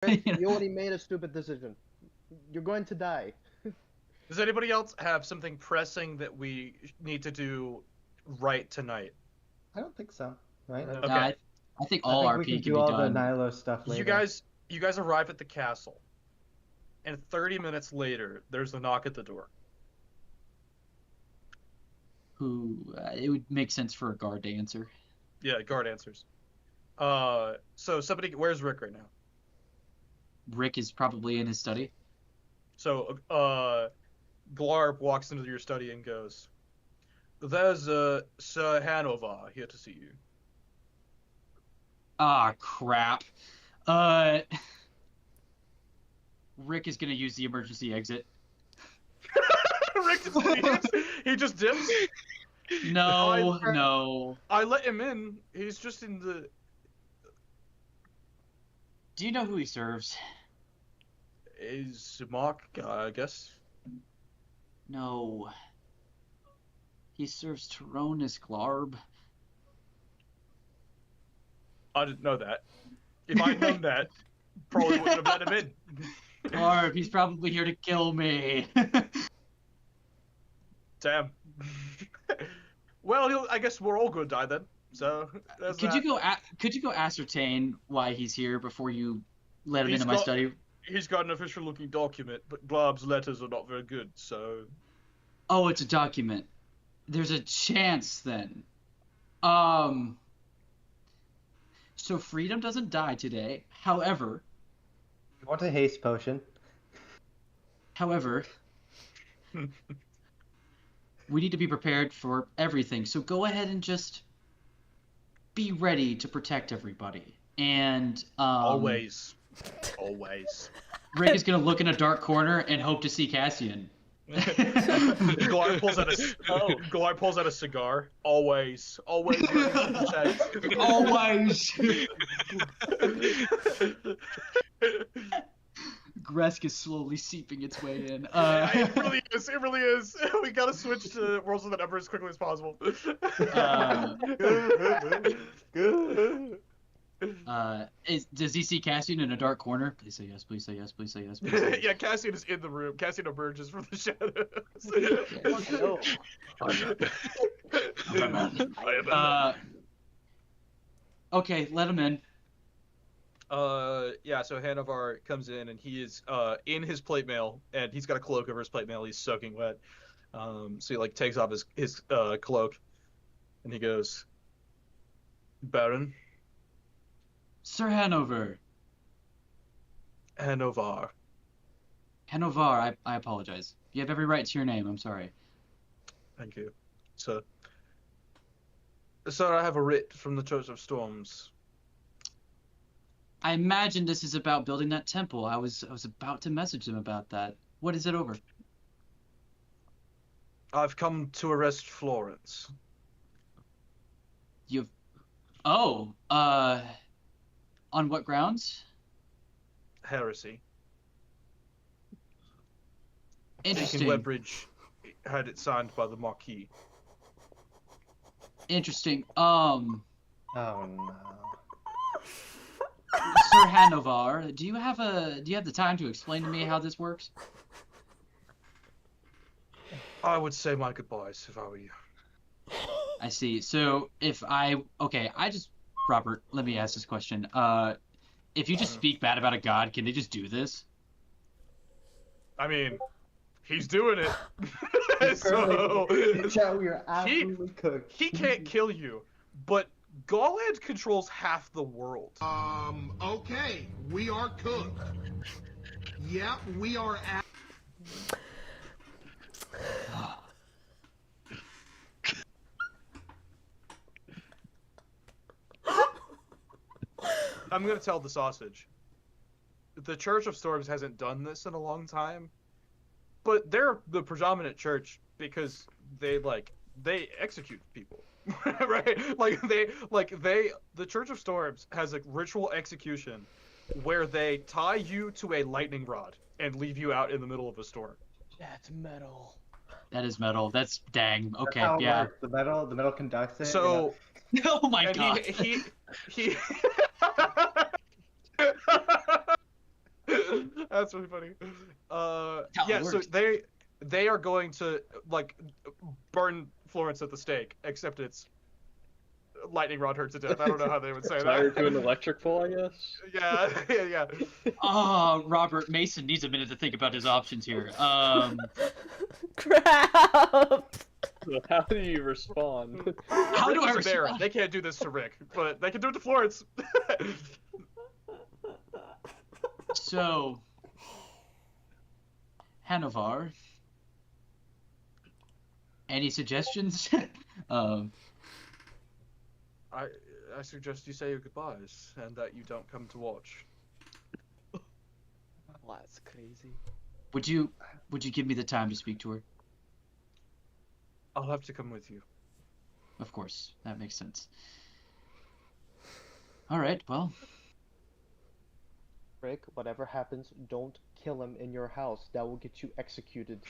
You already made a stupid decision. You're going to die. Does anybody else have something pressing that we need to do right tonight? I don't think so. Right? Okay. No, I think all I think we RP can can do be all the done. Nihilo stuff later. You guys arrive at the castle, and 30 minutes later, there's a knock at the door. It would make sense for a guard to answer. Yeah, guard answers. So somebody, where's Rick right now? Rick is probably in his study. So, Glarb walks into your study and goes, "There's Sir Hanover here to see you." Ah, crap. Rick is gonna use the emergency exit. Rick just leaves. He just dips. No. I let him in. He's just in the. Do you know who he serves? Is Mark, I guess. No. He serves Tyronis Glarb. I didn't know that. If I'd known that, probably wouldn't have let him in. Glarb, he's probably here to kill me. Damn. Well, I guess we're all gonna die then. So could you go ascertain why he's here before you let him into my study? He's got an official-looking document, but Glarb's letters are not very good. So. Oh, it's a document. There's a chance then. So Freedom doesn't die today. However. You want a haste potion? However. We need to be prepared for everything. So go ahead and just be ready to protect everybody. And Always. Rick is gonna look in a dark corner and hope to see Cassian. Glarb pulls out a cigar. Always. Always. Gresk is slowly seeping its way in. It really is. We gotta switch to Worlds with the Number as quickly as possible. Does he see Cassian in a dark corner? Please say yes, please say yes, please say yes, please say yes. Yeah, Cassian is in the room. Cassian emerges from the shadows. Okay, let him in. Yeah, so Hanover comes in and he is in his plate mail, and he's got a cloak over his plate mail. He's soaking wet. So he takes off his cloak, and he goes, "Baron." Sir Hanover. Hanover. Hanover, I apologize. You have every right to your name. I'm sorry. Thank you, sir. Sir, I have a writ from the Church of Storms. I imagine this is about building that temple. I was about to message them about that. What is it over? I've come to arrest Florence. On what grounds? Heresy. Interesting. Thinking Webridge had it signed by the Marquis. Interesting. Oh no. Sir Hanover, do you have the time to explain to me how this works? I would say my goodbyes if I were you. I see. So Robert, let me ask this question. If you just speak bad about a god, can they just do this? I mean, he's doing it. So you're absolutely cooked. He can't kill you, but Gauland controls half the world. Okay, we are cooked. Yeah, we are at... I'm gonna tell the sausage. The Church of Storms hasn't done this in a long time, but they're the predominant church because they execute people. Right? The Church of Storms has a ritual execution where they tie you to a lightning rod and leave you out in the middle of a storm. That's metal. That is metal. That's dang. Okay, That's how it yeah. works. The metal conducts it. So Oh my god. he That's really funny. How Yeah, it so works. they are going to like burn Florence at the stake, except it's lightning rod her to death. I don't know how they would say Tie her that. to an electric pole, I guess. Yeah, yeah. Oh, Robert Mason needs a minute to think about his options here. Crap. So how do you respond? How Rick do I is a bear. respond? They can't do this to Rick, but they can do it to Florence. So, Hanovar, any suggestions? um, I suggest you say your goodbyes and that you don't come to watch. Well, that's crazy. would you give me the time to speak to her? I'll have to come with you. Of course, that makes sense. All right, well, Rick, whatever happens, don't kill him in your house. That will get you executed.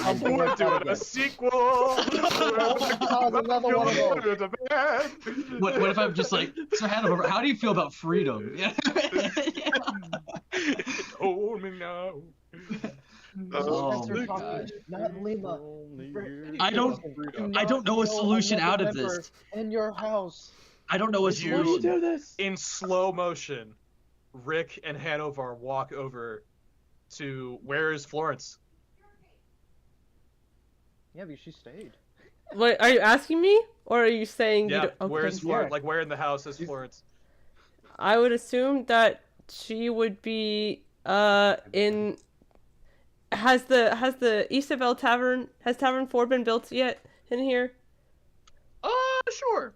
I'm bring it doing back a again. sequel. God, another one of those. what if I'm just like, so Hanover, how do you feel about freedom? Yeah. Hold me now. Oh Spencer my talking, gosh. not Lima. I don't know a solution out of this. In your house. I don't know a You- Why do you solution. do this? In slow motion, Rick and Hanover walk over to where is Florence? Yeah, but she stayed. Wait, are you asking me, or are you saying you Yeah, don't? Okay. where's Florence? Yeah. Like where in the house is Florence? I would assume that she would be in. Has the Isabel Tavern, has Tavern 4 been built yet in here? Sure.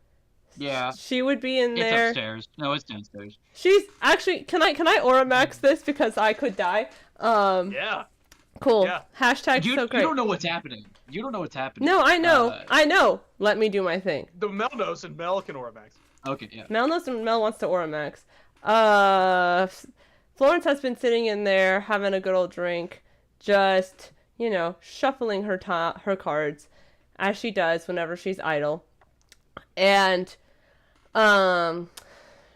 Yeah, She would be in it's there. upstairs. No, it's downstairs. She's actually, can I aura max this because I could die? Yeah. Cool. Yeah. Hashtag You so great. don't know what's happening. You don't know what's happening. No, I know. Uh, I know. Let me do my thing. The Mel knows and Mel can Oramax. Okay, yeah. Mel knows Mel wants to aura max. Florence has been sitting in there having a good old drink, just, shuffling her cards, as she does whenever she's idle. And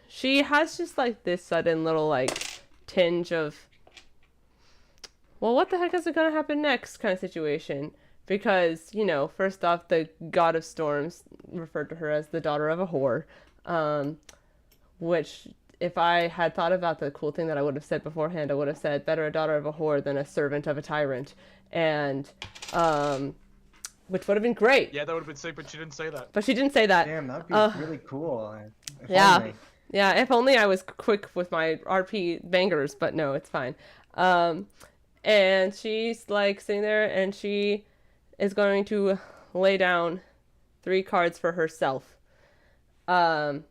she has just like this sudden little like tinge of, well, what the heck is gonna happen next kind of situation. Because, first off, the god of storms referred to her as the daughter of a whore. Which, if I had thought about the cool thing that I would have said beforehand, I would have said, better a daughter of a whore than a servant of a tyrant. And, which would have been great. Yeah, that would have been sick, but she didn't say that. But she didn't say that. Damn, that'd be really cool. If yeah. only. Yeah, if only I was quick with my RP bangers, but no, it's fine. And she's like sitting there and she is going to lay down 3 cards for herself. And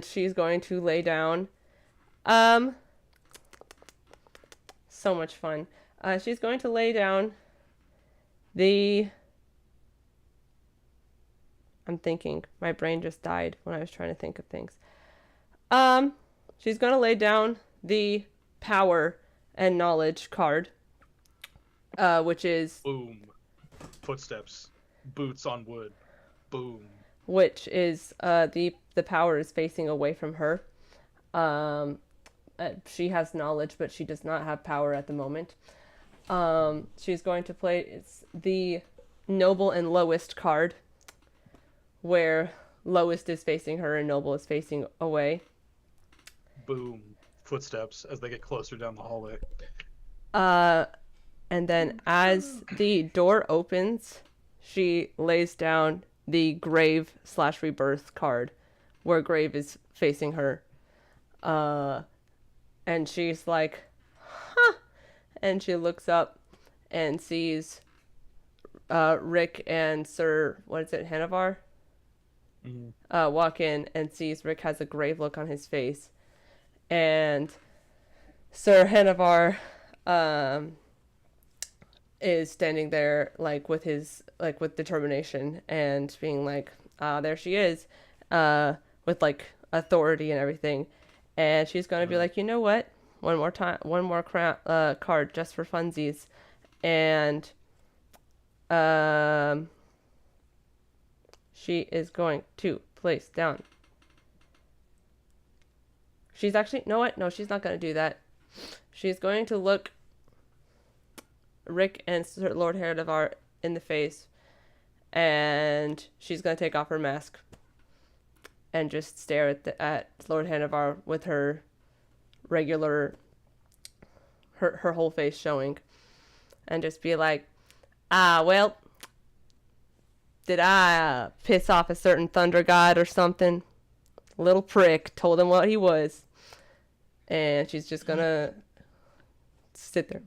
she's going to lay down, so much fun. She's going to lay down I'm thinking. My brain just died when I was trying to think of things. She's going to lay down the power and knowledge card, which is Boom. Footsteps. Boots on wood. Boom. the power is facing away from her. She has knowledge, but she does not have power at the moment. She's going to play the noble and lowest card, where lowest is facing her and noble is facing away. Boom. Footsteps as they get closer down the hallway. And then as the door opens, she lays down the grave/rebirth card, where grave is facing her. And she's like, huh. And she looks up and sees Rick and Sir, Hanovar? Mm-hmm. Walk in and sees Rick has a grave look on his face. And Sir Hanovar is standing there with determination and being like, there she is, with authority and everything. And she's going to be like, you know what? One more card just for funsies. And she is going to place down. She's actually, you know what? No, she's not going to do that. She's going to look Rick and Sir Lord Herodivar in the face, and she's going to take off her mask and just stare at Lord Herodivar with her regular, her whole face showing, and just be like, well, did I piss off a certain thunder god or something? Little prick, told him what he was. And she's just gonna sit there.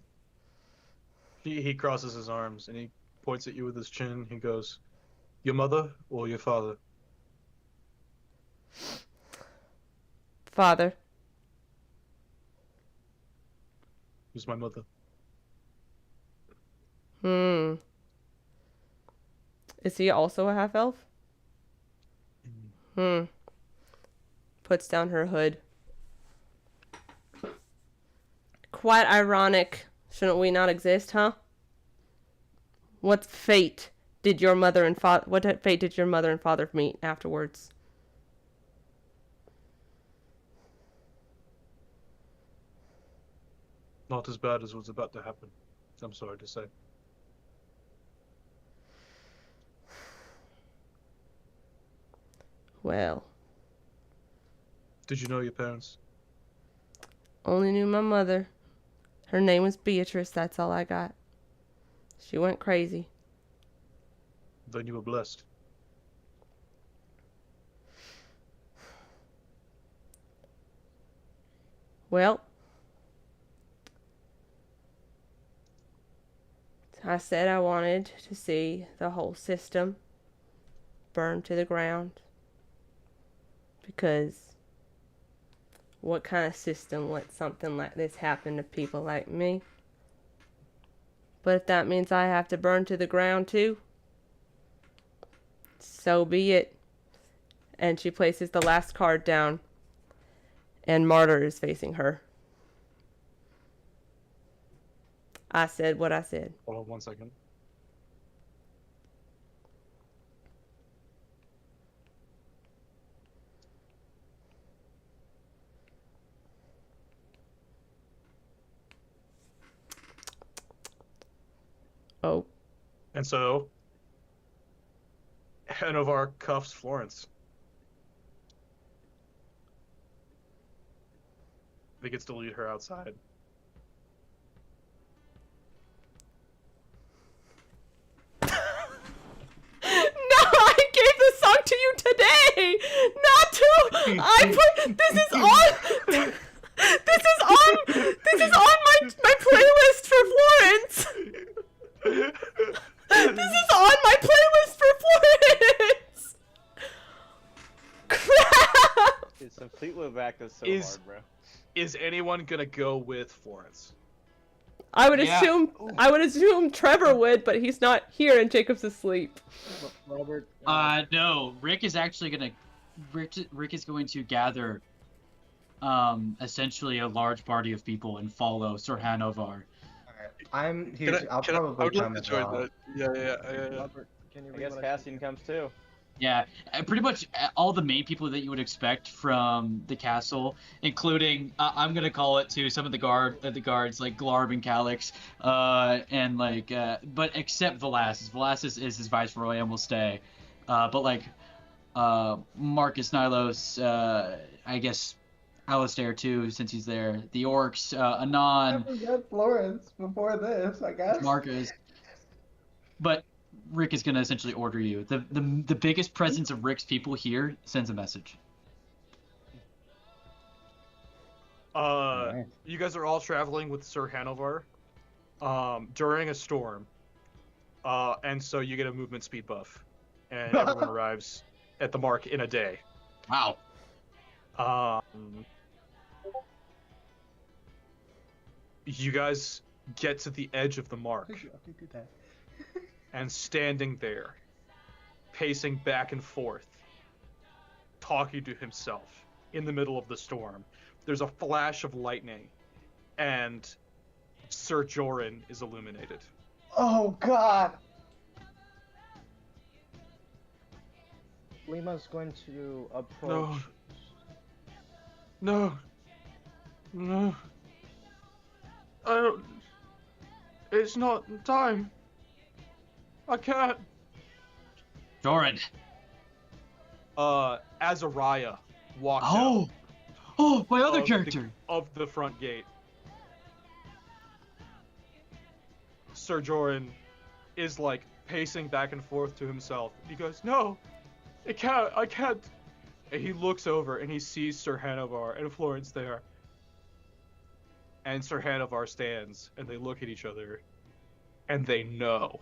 He crosses his arms and he points at you with his chin. He goes, "Your mother or your father?" Father. Who's my mother? Is he also a half-elf? Puts down her hood. Quite ironic. Shouldn't we not exist, huh? What fate did your mother and father meet afterwards? Not as bad as what's about to happen, I'm sorry to say. Well, Did you know your parents? only knew my mother. Her name was Beatrice, that's all I got. She went crazy. Then you were blessed. Well, I said I wanted to see the whole system burn to the ground. Because what kind of system lets something like this happen to people like me? But if that means I have to burn to the ground too, so be it. And she places the last card down, and Martyr is facing her. I said what I said. Hold on 1 second. Oh. And so, Hanovar cuffs Florence. He gets to lead her outside. No, I gave this song to you today, not to. This is on. This is on my playlist for Florence. This is on my playlist for Florence. Crap. Dude, some Fleetwood Mac is so Is- hard, bro. Is anyone gonna go with Florence? I would Yeah. assume Trevor would, but he's not here and Jacob's asleep. Robert. No. Rick is going to gather, essentially a large party of people and follow Sir Hanovar. I'm here. I'll probably come as well. that. Yeah. Robert, can you read I guess Cassian comes too. Yeah, pretty much all the main people that you would expect from the castle, including I'm gonna call it to some of the guards like Glarb and Calix, and like but except Velasquez. Velasquez is his viceroy and will stay, but like Marcus Nylos, I guess Alistair too since he's there. The orcs, Anon, I forgot Florence before this, I guess. Marcus, but. Rick is going to essentially order you. The biggest presence of Rick's people here sends a message. Nice. You guys are all traveling with Sir Hanovar during a storm. And so you get a movement speed buff. And everyone arrives at the mark in a day. Wow. You guys get to the edge of the mark. And standing there, pacing back and forth, talking to himself in the middle of the storm, there's a flash of lightning, and Sir Joran is illuminated. Oh God! Lima's going to approach. No. don't. It's not time. I can't. Doran. Azariah walks Oh! out Oh, my other of character! of the front gate. Sir Joran is like pacing back and forth to himself. He goes, "No, I can't." And he looks over and he sees Sir Hanovar and Florence there. And Sir Hanovar stands and they look at each other and they know.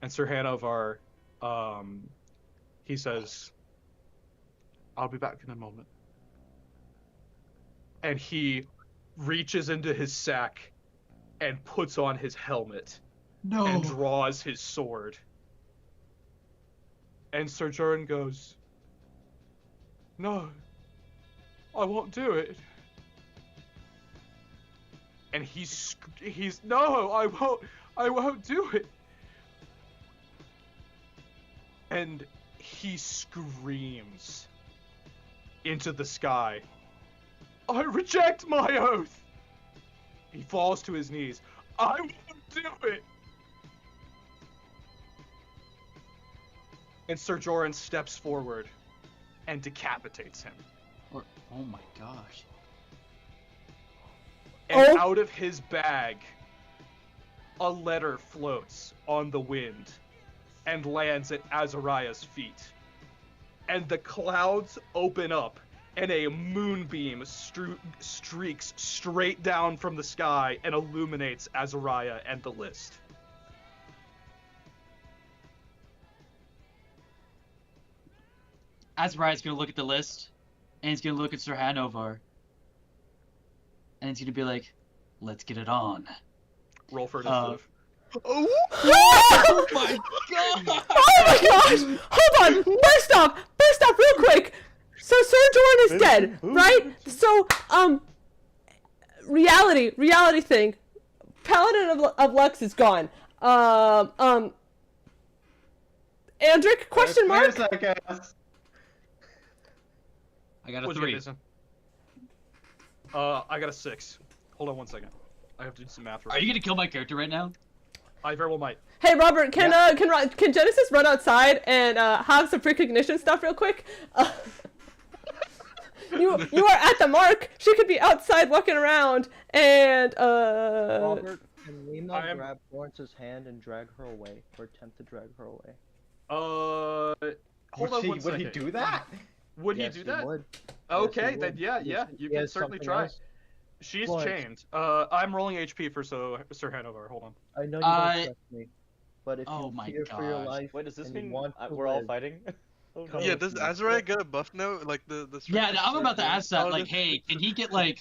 And Sir Hanovar, he says, "I'll be back in a moment." And he reaches into his sack and puts on his helmet No. and draws his sword. And Sir Joran goes, "No, I won't do it." And he's "No, I won't do it." And he screams into the sky, "I reject my oath." He falls to his knees. "I won't do it." And Sir Joran steps forward and decapitates him. Oh my gosh. And out of his bag, a letter floats on the wind and lands at Azariah's feet. And the clouds open up and a moonbeam streaks straight down from the sky and illuminates Azariah and the list. Azariah's gonna look at the list, and he's gonna look at Sir Hanovar, and he's gonna be like, "Let's get it on." Roll for initiative. Oh my god! Oh my gosh! Hold on! Burst off real quick! So Sir Joran is dead, right? So, reality thing. Paladin of Lux is gone. Andric, question mark? I guess. I got a What'd you 3. get, Mason? I got a 6. Hold on one second. I have to do some math. Are you gonna kill my character right now? I very well might. Hey Robert, can Genesis run outside and have some precognition stuff real quick? You are at the mark. She could be outside walking around and Robert, can Lena I am- grab Florence's hand and drag her away, or attempt to drag her away? Hold on one second. Would he do that? Would Yes, he do that? would. Okay, Yes, he then would. yeah, Yes, you he can has certainly something try. else. She's Florence. chained. I'm rolling HP for Sir Hanover. Hold on. I know you I- don't trust me, but if Oh you my fear for your gosh. life, Wait, does this and you mean want to we're all live, fighting? Oh, Come no. Yeah, with does me. Azariah get a buff now? Like the Yeah, strength I'm about to thing? ask that. Oh, Like, this- hey, can he get like?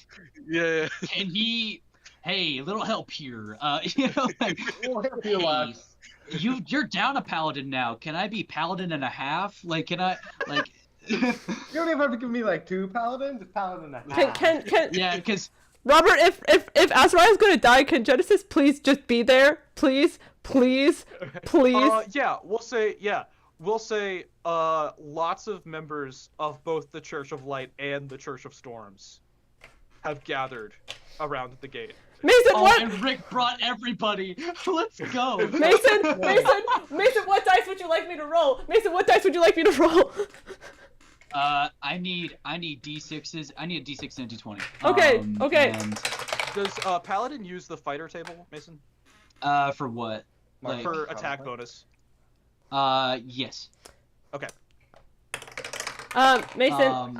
Yeah. Can he? Hey, a little help here. You know, like, Feel hey, us. you're down a paladin now. Can I be paladin and a half? Like, can I like? You don't even have to give me like 2 paladins. A paladin and a half. can Yeah, because Robert, if Azariah is gonna die, can Genesis please just be there? Please. Yeah, we'll say lots of members of both the Church of Light and the Church of Storms have gathered around the gate. Mason, what? and Rick brought everybody. Let's go. Mason, what dice would you like me to roll? Mason, what dice would you like me to roll? I need d6s. I need a d6 and a d20. Okay. And, Does Paladin use the fighter table, Mason? for what? Like, For attack bonus. yes. Okay. Mason,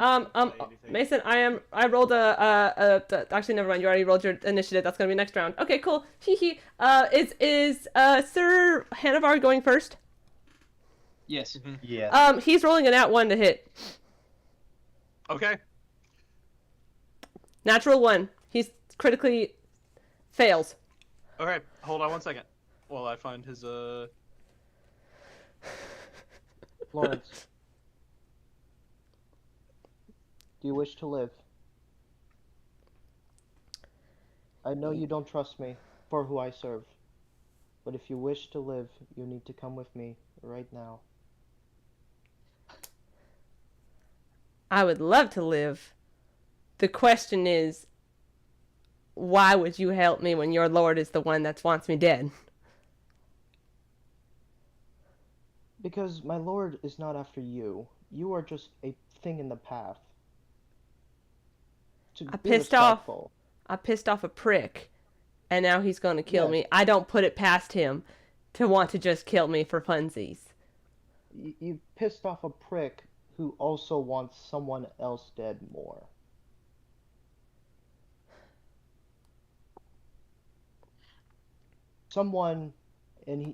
Mason, I rolled actually, never mind, you already rolled your initiative, that's gonna be next round. Okay, cool, hee. Is Sir Hanovar going first? Yes. Yeah. He's rolling an @1 to hit. Okay. Natural 1. He's critically fails. Okay, hold on one second. While I find his, Florence, do you wish to live? I know you don't trust me for who I serve, but if you wish to live, you need to come with me right now. I would love to live. The question is, why would you help me when your lord is the one that wants me dead? Because my lord is not after you. You are just a thing in the path. To I be pissed off. respectful. I pissed off a prick, and now he's going to kill Yes. me. I don't put it past him to want to just kill me for funsies. You pissed off a prick who also wants someone else dead more. Someone, and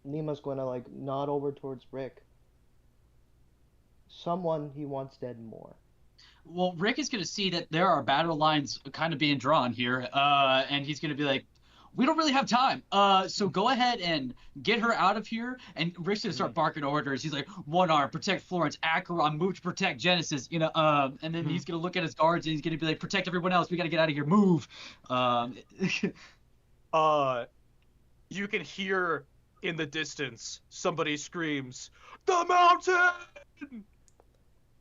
Nima's going to like nod over towards Rick. Someone he wants dead more. Well, Rick is going to see that there are battle lines kind of being drawn here, and he's going to be like, we don't really have time. So go ahead and get her out of here. And Rick's going to start barking orders. He's like, one arm, protect Florence, Acheron, move to protect Genesis, and then he's going to look at his guards and he's going to be like, protect everyone else. We got to get out of here. Move. You can hear in the distance somebody screams, "The mountain!"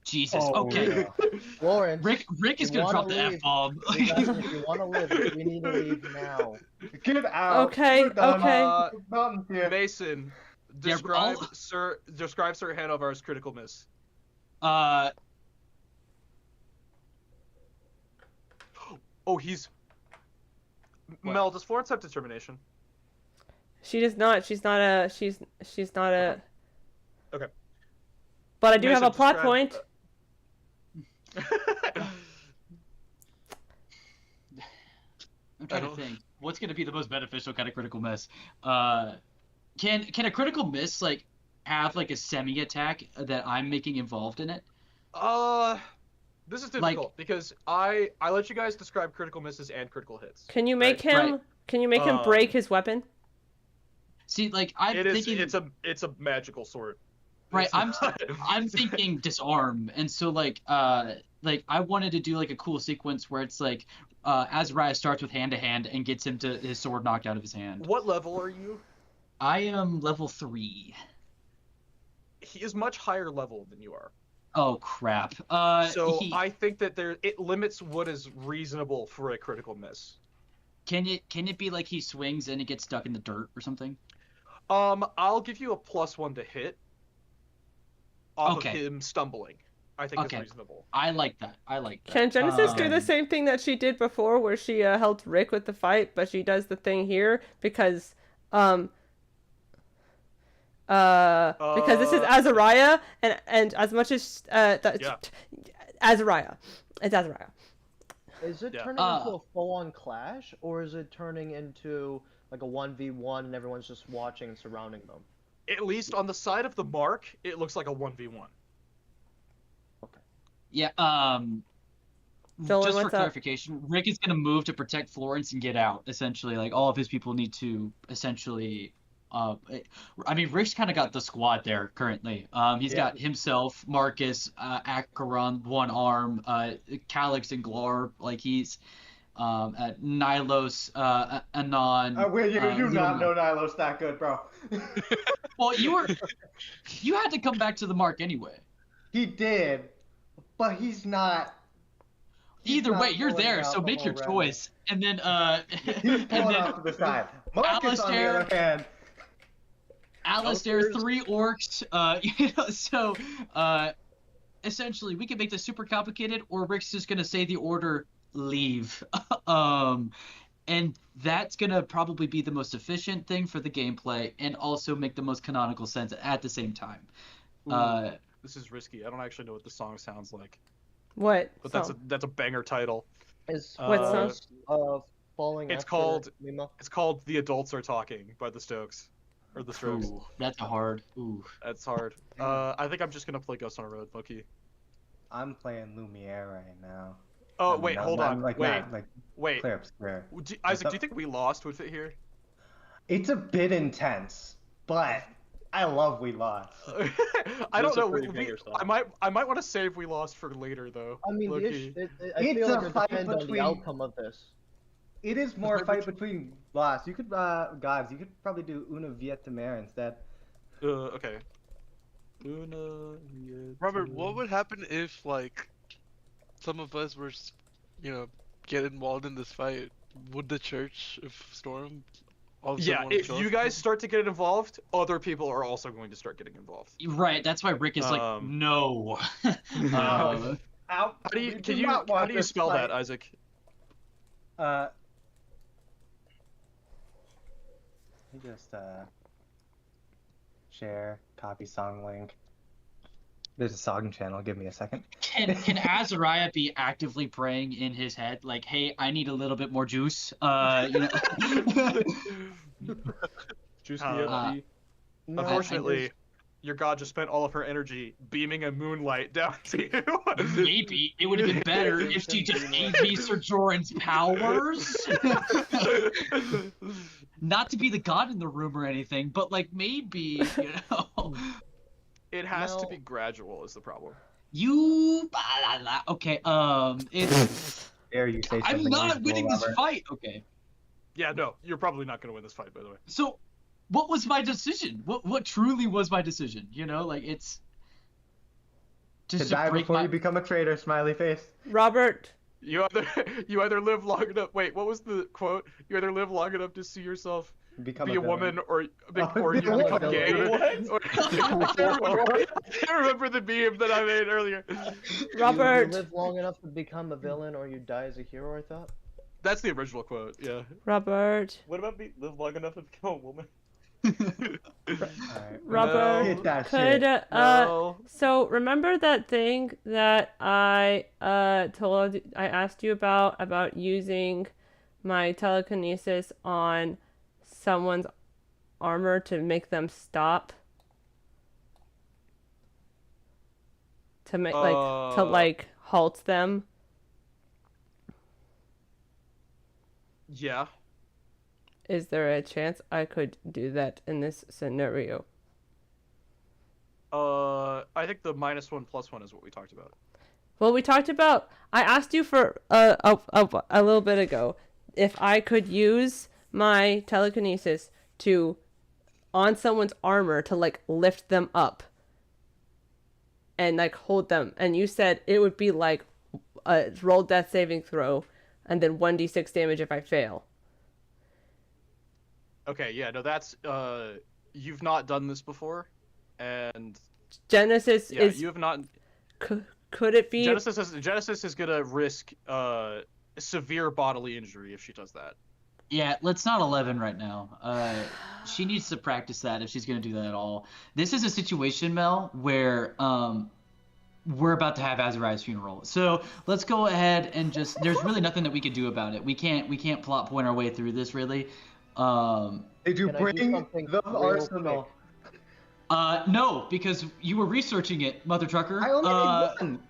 Jesus. Oh, Okay. yeah. Lawrence, Rick is you going to wanna drop the leave. F-bomb. If you want to live, we need to leave now. Get out. Okay, We're done. okay. Mountain's here. Mason, Yeah, describe I'll- Sir Hanover's critical miss. Oh, he's. Mel, does Florence have determination? She does not. She's not a. She's not a. Okay. But I do have Mason, a plot describe- point. I'm trying to think. What's going to be the most beneficial kind of critical miss? Can a critical miss like have like a semi attack that I'm making involved in it? This is difficult because I let you guys describe critical misses and critical hits. Can you make him? Right. Can you make him break his weapon? See, like I'm thinking, It's a magical sword. right? It's I'm thinking disarm, and so like I wanted to do like a cool sequence where it's like Azariah starts with hand to hand and gets him to his sword knocked out of his hand. What level are you? I am level 3. He is much higher level than you are. Oh crap. So I think that it limits what is reasonable for a critical miss. Can it be like he swings and it gets stuck in the dirt or something? I'll give you a +1 to hit off Okay. of him stumbling. I think Okay. is reasonable. I like that. Can Genesis do Um, the same thing that she did before, where she helped Rick with the fight, but she does the thing here because this is Azariah, and as much as Yeah. Azariah, it's Azariah. Is it Yeah. turning into a full-on clash, or is it turning into like a 1v1 and everyone's just watching and surrounding them? At least on the side of the mark, it looks like a 1v1. Yeah. Dylan, Just for what's up? clarification, Rick is gonna move to protect Florence and get out. Essentially, like all of his people need to essentially. I mean, Rick's kind of got the squad there currently. He's got himself, Marcus, Acheron, one arm, Calix and Glor. Like he's at Nilos, Anon. You not know Nilo's that good, bro. Well, you had to come back to the mark anyway. He did, but he's not. Either not way, you're pulling there, out so the make whole your round. choice. And then He's and pulling then off to the side. Marcus, on the Alistair- other hand, Alistair, 3 orcs. So essentially, we can make this super complicated, or Rick's just gonna say the order, leave. And that's gonna probably be the most efficient thing for the gameplay, and also make the most canonical sense at the same time. This is risky. I don't actually know what the song sounds like, What? but song? that's a banger title. Is What Florence, falling It's after called- Nima? It's called "The Adults Are Talking" by the Strokes, or the Strokes. Ooh, that's a hard. Ooh. That's hard. I think I'm just gonna play Ghost on a Road, Loki. I'm playing Lumiere right now. Oh I'm wait, not- hold I'm on. like Wait, not, like wait. clear obscure. Isaac, do you think We Lost would fit here? It's a bit intense, but I love We Lost. I don't Those are know. pretty banger songs. I might want to save We Lost for later though. I mean, the Loki. issue, I It's feel a like it fight depends on the between- outcome of this. It is more a fight between Lost. You could, guys, you could probably do Una Viet de Mer instead. Okay. Robert, what would happen if like some of us were, get involved in this fight, would the Church of Storm also Yeah, want to if kill you us? guys start to get involved, other people are also going to start getting involved. Right. That's why Rick is like, Um, no. Ow. How do We you do not want how do you this spell fight. that, Isaac? Let me just share, copy song link. There's a song channel. Give me a second. Can Azariah be actively praying in his head, like, "Hey, I need a little bit more juice"? Juice Uh, DFD. No, Unfortunately, your god just spent all of her energy beaming a moonlight down to you. Maybe it would have been better if she just gave me Sir Joran's powers. Not to be the god in the room or anything, but like maybe, you know. It has to No. be gradual is the problem. Okay, it's. Dare you say I'm something not reasonable, winning this Robert. fight. Okay. Yeah, no, you're probably not going to win this fight, by the way. So, what was my decision? What truly was my decision? You know, like it's. To Just die break before my. you become a traitor, smiley face. Robert, You either live long enough. Wait, what was the quote? You either live long enough to see yourself Become be a villain. woman, or Oh, or you be a become villain. gay. What? I can't remember the meme that I made earlier. Robert, You live long enough to become a villain, or you die as a hero. I thought. That's the original quote. Yeah. Robert, What about live long enough to become a woman? Alright. Robert, Hit that could shit. No. so remember that thing that I asked you about using my telekinesis on someone's armor to make them stop? To make to like halt them? Yeah. Is there a chance I could do that in this scenario? I think the -1+1 is what we talked about. Well, we talked about. I asked you for a little bit ago if I could use my telekinesis to on someone's armor to like lift them up and like hold them, and you said it would be like a roll death saving throw, and then 1d6 damage if I fail. Okay, yeah, no, that's you've not done this before, and Genesis yeah, is. you have not. Could it be? Genesis is gonna risk severe bodily injury if she does that. Yeah, let's not 11 right now. She needs to practice that if she's going to do that at all. This is a situation, Mel, where we're about to have Azariah's funeral. So let's go ahead and just. There's really nothing that we can do about it. We can't plot point our way through this really. Did you Can I do bring something the real arsenal? No, because you were researching it, Mother Trucker. I only need one.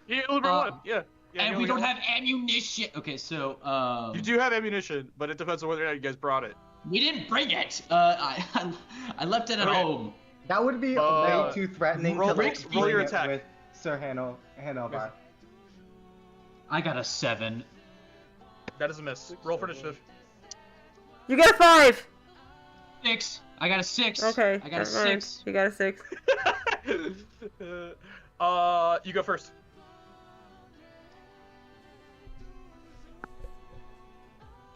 Yeah, number one. Yeah. Yeah, And you we only don't got have ammunition. Okay, so one. You do have ammunition, but it depends on whether or not you guys brought it. we didn't bring it. I left it at Okay. home. That would be Uh, way too threatening roll- to like roll bring your it attack. with Sir Hanover. I got a 7. That is a miss. Roll for initiative. You got a 5. 6. I got a 6. Okay. I got a never mind. 6. You got a 6. You go first.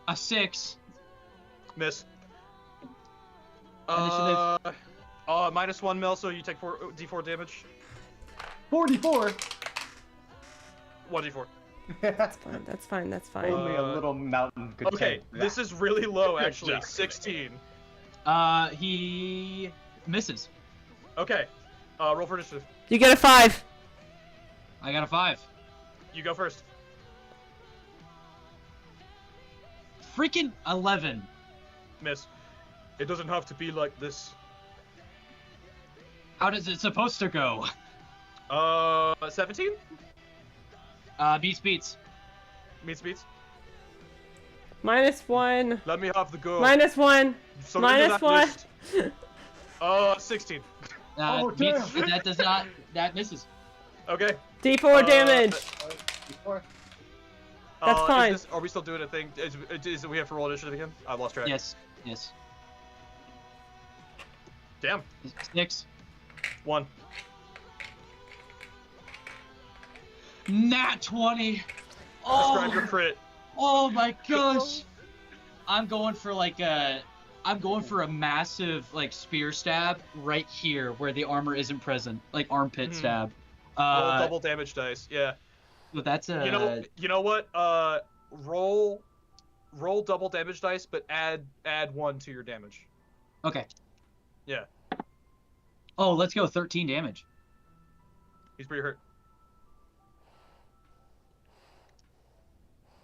A 6. Miss. Initiative. -1 mil, so you take d4 damage. 44. 1d4. That's fine. That's fine. Only a little mountain could Okay, take that. this is really low actually. Exactly. 16. He misses. Okay. Roll for initiative. You get a 5. I got a 5. You go first. Freaking 11. Miss. It doesn't have to be like this. How does it supposed to go? 17? Beats. Beats. -1. Let me have the go. -1. Surrender that -1. list. 16. Oh, Beats, damn. that does not. That misses. Okay. D4 damage. Before. That's fine. Are we still doing a thing? Is we have to roll initiative again? I've lost track. Yes. Damn. 6. 1. Nat 20. Describe your Oh, crit. oh my gosh! I'm going for a massive like spear stab right here where the armor isn't present, like armpit stab. Roll double damage dice. Yeah. But that's a. You know what? Roll double damage dice, but add 1 to your damage. Okay. Yeah. Oh, let's go 13 damage. He's pretty hurt.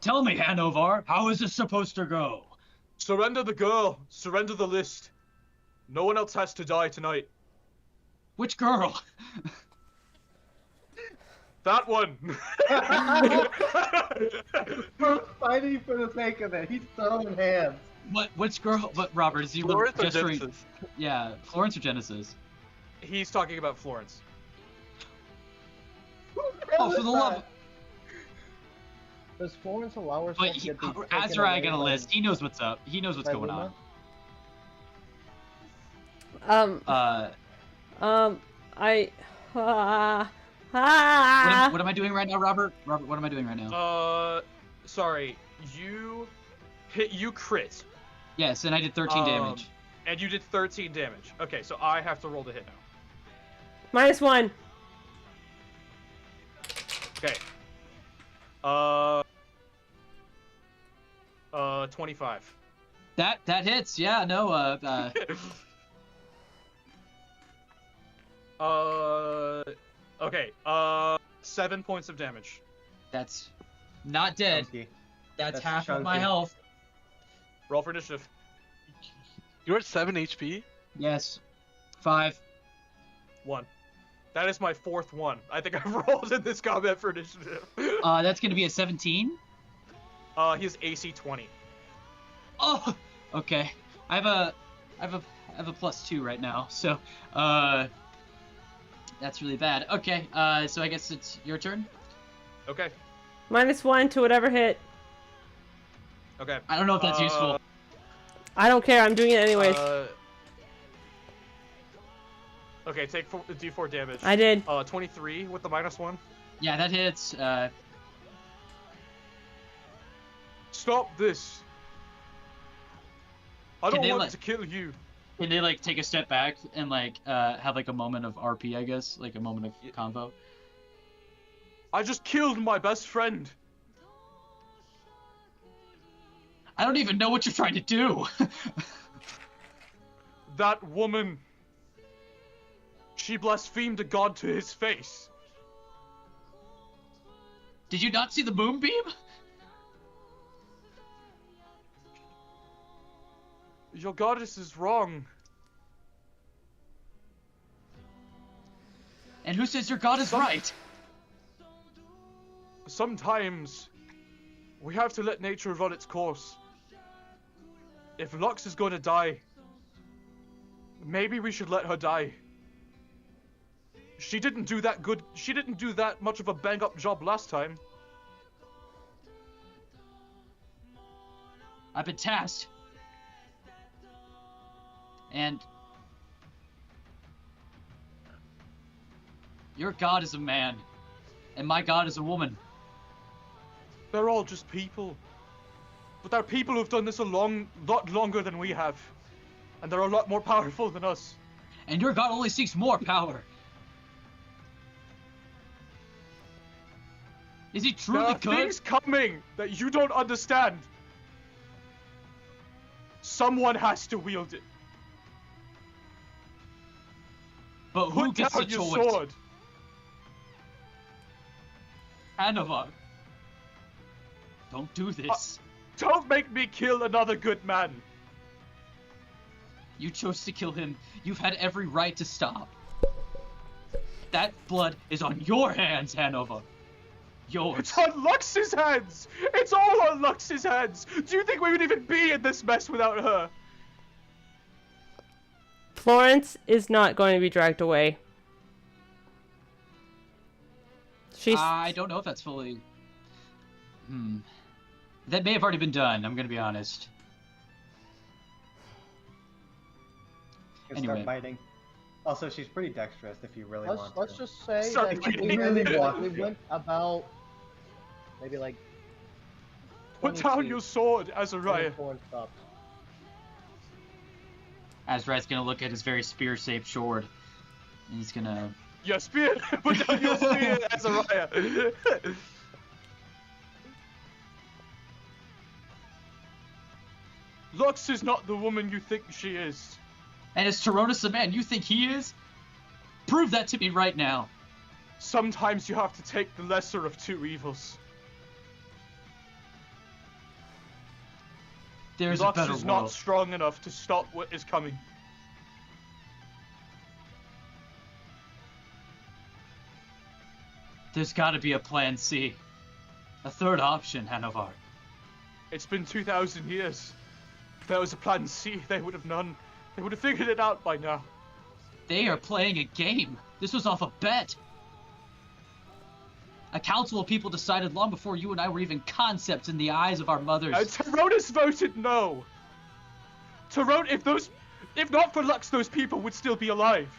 Tell me, Hanovar, how is this supposed to go? Surrender the girl. Surrender the list. No one else has to die tonight. Which girl? That one. Bro's fighting for the sake of it. He's throwing hands. Which girl? What, Robert? Is he Florence or gesturing? Genesis? Yeah, Florence or Genesis? He's talking about Florence. Oh, for the love. Does Florence allow herself But to be taken Azrai away got a by- list. He knows what's up. He knows what's by going Luma? on. What am I doing right now, Robert? Robert, what am I doing right now? Sorry. You crit. Yes, and I did 13 damage. And you did 13 damage. Okay, so I have to roll the hit now. -1. Okay. 25. That hits. Yeah, no. Okay. 7 points of damage. That's not dead. Chunky. That's That's half of my chunky. health. Roll for initiative. You're at 7 HP? Yes. 5. 1. That is my 4th one. I think I've rolled in this combat for initiative. That's gonna be a 17. He has AC 20. Oh, okay. I have a +2 right now, so that's really bad. Okay, so I guess it's your turn. Okay. -1 to whatever hit. Okay. I don't know if that's useful. I don't care. I'm doing it anyways. Okay, take D4 damage. I did. 23 with the -1. Yeah, that hits. Stop this! I Can don't they want let- to kill you. Can they like take a step back and like have like a moment of RP, I guess, like a moment of convo? I just killed my best friend. I don't even know what you're trying to do. That woman. She blasphemed a god to his face. Did you not see the moonbeam? Your goddess is wrong. And who says your god is right? Sometimes we have to let nature run its course. If Lux is going to die, maybe we should let her die. She didn't do that good. She didn't do that much of a bang-up job last time. I've been tasked. And your god is a man, and my god is a woman. They're all just people. But they're people who've done this a lot longer than we have. And they're a lot more powerful than us. And your god only seeks more power. Is he There truly are good? things coming that you don't understand. Someone has to wield it. But who Put gets down the your choice? sword. Hanovar. Don't do this. Don't make me kill another good man. You chose to kill him. You've had every right to stop. That blood is on your hands, Hanover. Yours. It's on Lux's hands. It's all on Lux's hands. Do you think we would even be in this mess without her? Florence is not going to be dragged away. She's. I don't know if that's fully... That may have already been done, I'm gonna be honest. You can Anyway. start biting. Also, she's pretty dexterous if you really Let's want let's to. just say Start that fighting. we Really want we to. went about maybe like Put 20 down feet. your sword, And Azariah. the thorn stops. Azrael's gonna look at his very spear-shaped sword, and he's gonna. Your spear! Put down your spear, Azariah! Lux is not the woman you think she is. And is Tyrannus the man you think he is? Prove that to me right now. Sometimes you have to take the lesser of two evils. There's Lux a better is world. not strong enough to stop what is coming. There's gotta be a plan C. A third option, Hanovar. It's been 2,000 years. If there was a plan C, they would have known. They would have figured it out by now. They are playing a game. This was off a bet. A council of people decided long before you and I were even concepts in the eyes of our mothers. Tyrannus voted no. If not for Lux, those people would still be alive.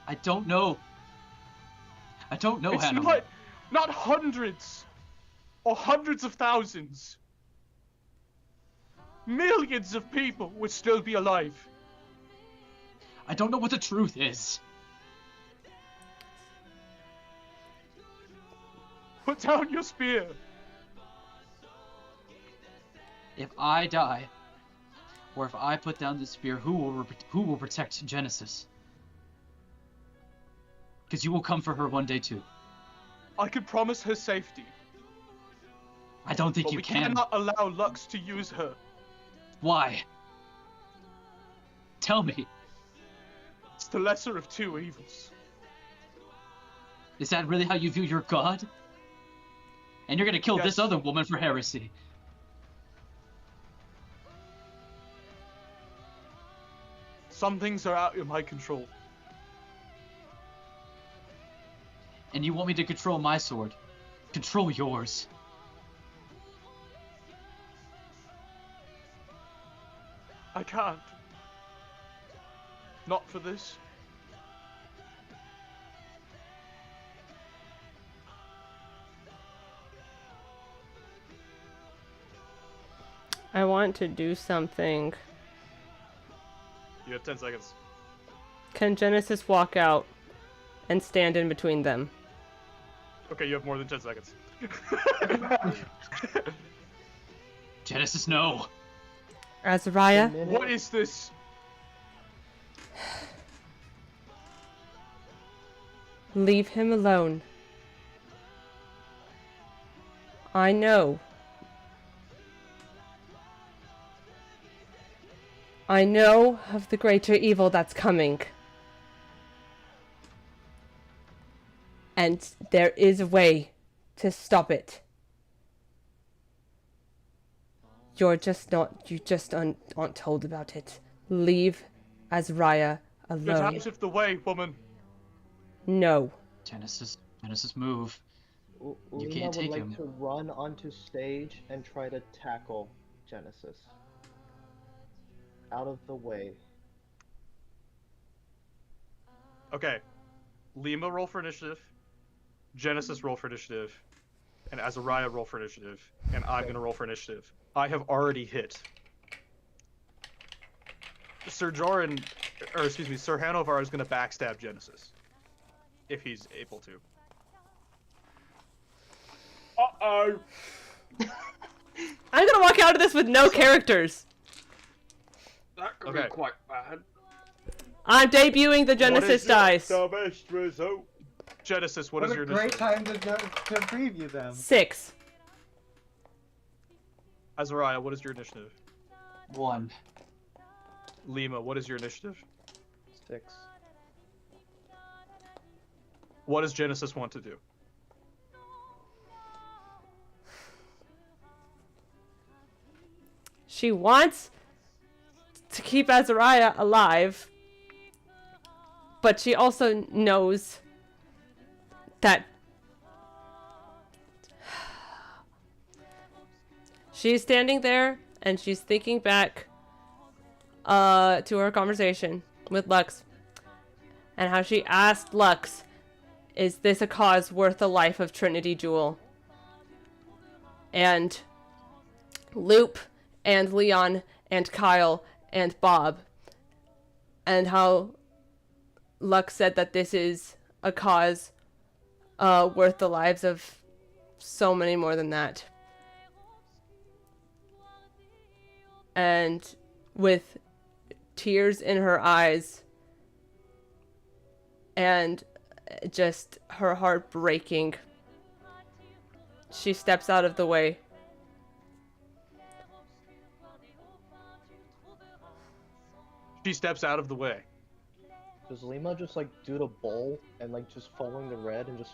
I don't know. It's Hanovar. not hundreds or hundreds of thousands. Millions of people would still be alive. I don't know what the truth is. Put down your spear. If I die, or if I put down this spear, who will protect Genesis? Because you will come for her one day too. I can promise her safety, I don't think but you we can. cannot allow Lux to use her. Why? Tell me. It's the lesser of two evils. Is that really how you view your god? And you're gonna kill Yes. this other woman for heresy. Some things are out of my control. And you want me to control my sword. Control yours. I can't. Not for this. I want to do something. You have 10 seconds. Can Genesis walk out and stand in between them? Okay, you have more than 10 seconds. Genesis, no. Azariah? What is this? Leave him alone. I know. I know of the greater evil that's coming. And there is a way to stop it. You just aren't told about it. Leave Azariah Get alone. out of the way, woman. No. Genesis, move. You Lena can't would take like him. to run onto stage and try to tackle Genesis. Out of the way. Okay. Lima roll for initiative. Genesis roll for initiative. And Azariah roll for initiative. And I'm gonna roll for initiative. I have already hit. Sir Hanovar is gonna backstab Genesis. If he's able to. Uh-oh! I'm gonna walk out of this with no characters. That could Okay. be quite bad. I'm debuting the Genesis dice. Genesis, what What is a your great initiative? time to preview them. 6. Azariah, what is your initiative? 1. Lima, what is your initiative? 6. What does Genesis want to do? She wants to keep Azariah alive, but she also knows that she's standing there and she's thinking back to her conversation with Lux. and how she asked Lux, is this a cause worth the life of Trinity Jewel? And Loop and Leon and Kyle and Bob, and how Lux said that this is a cause worth the lives of so many more than that. And with tears in her eyes and just her heart breaking, she steps out of the way. She steps out of the way. Does Lima just like do the bowl and like just following the red and just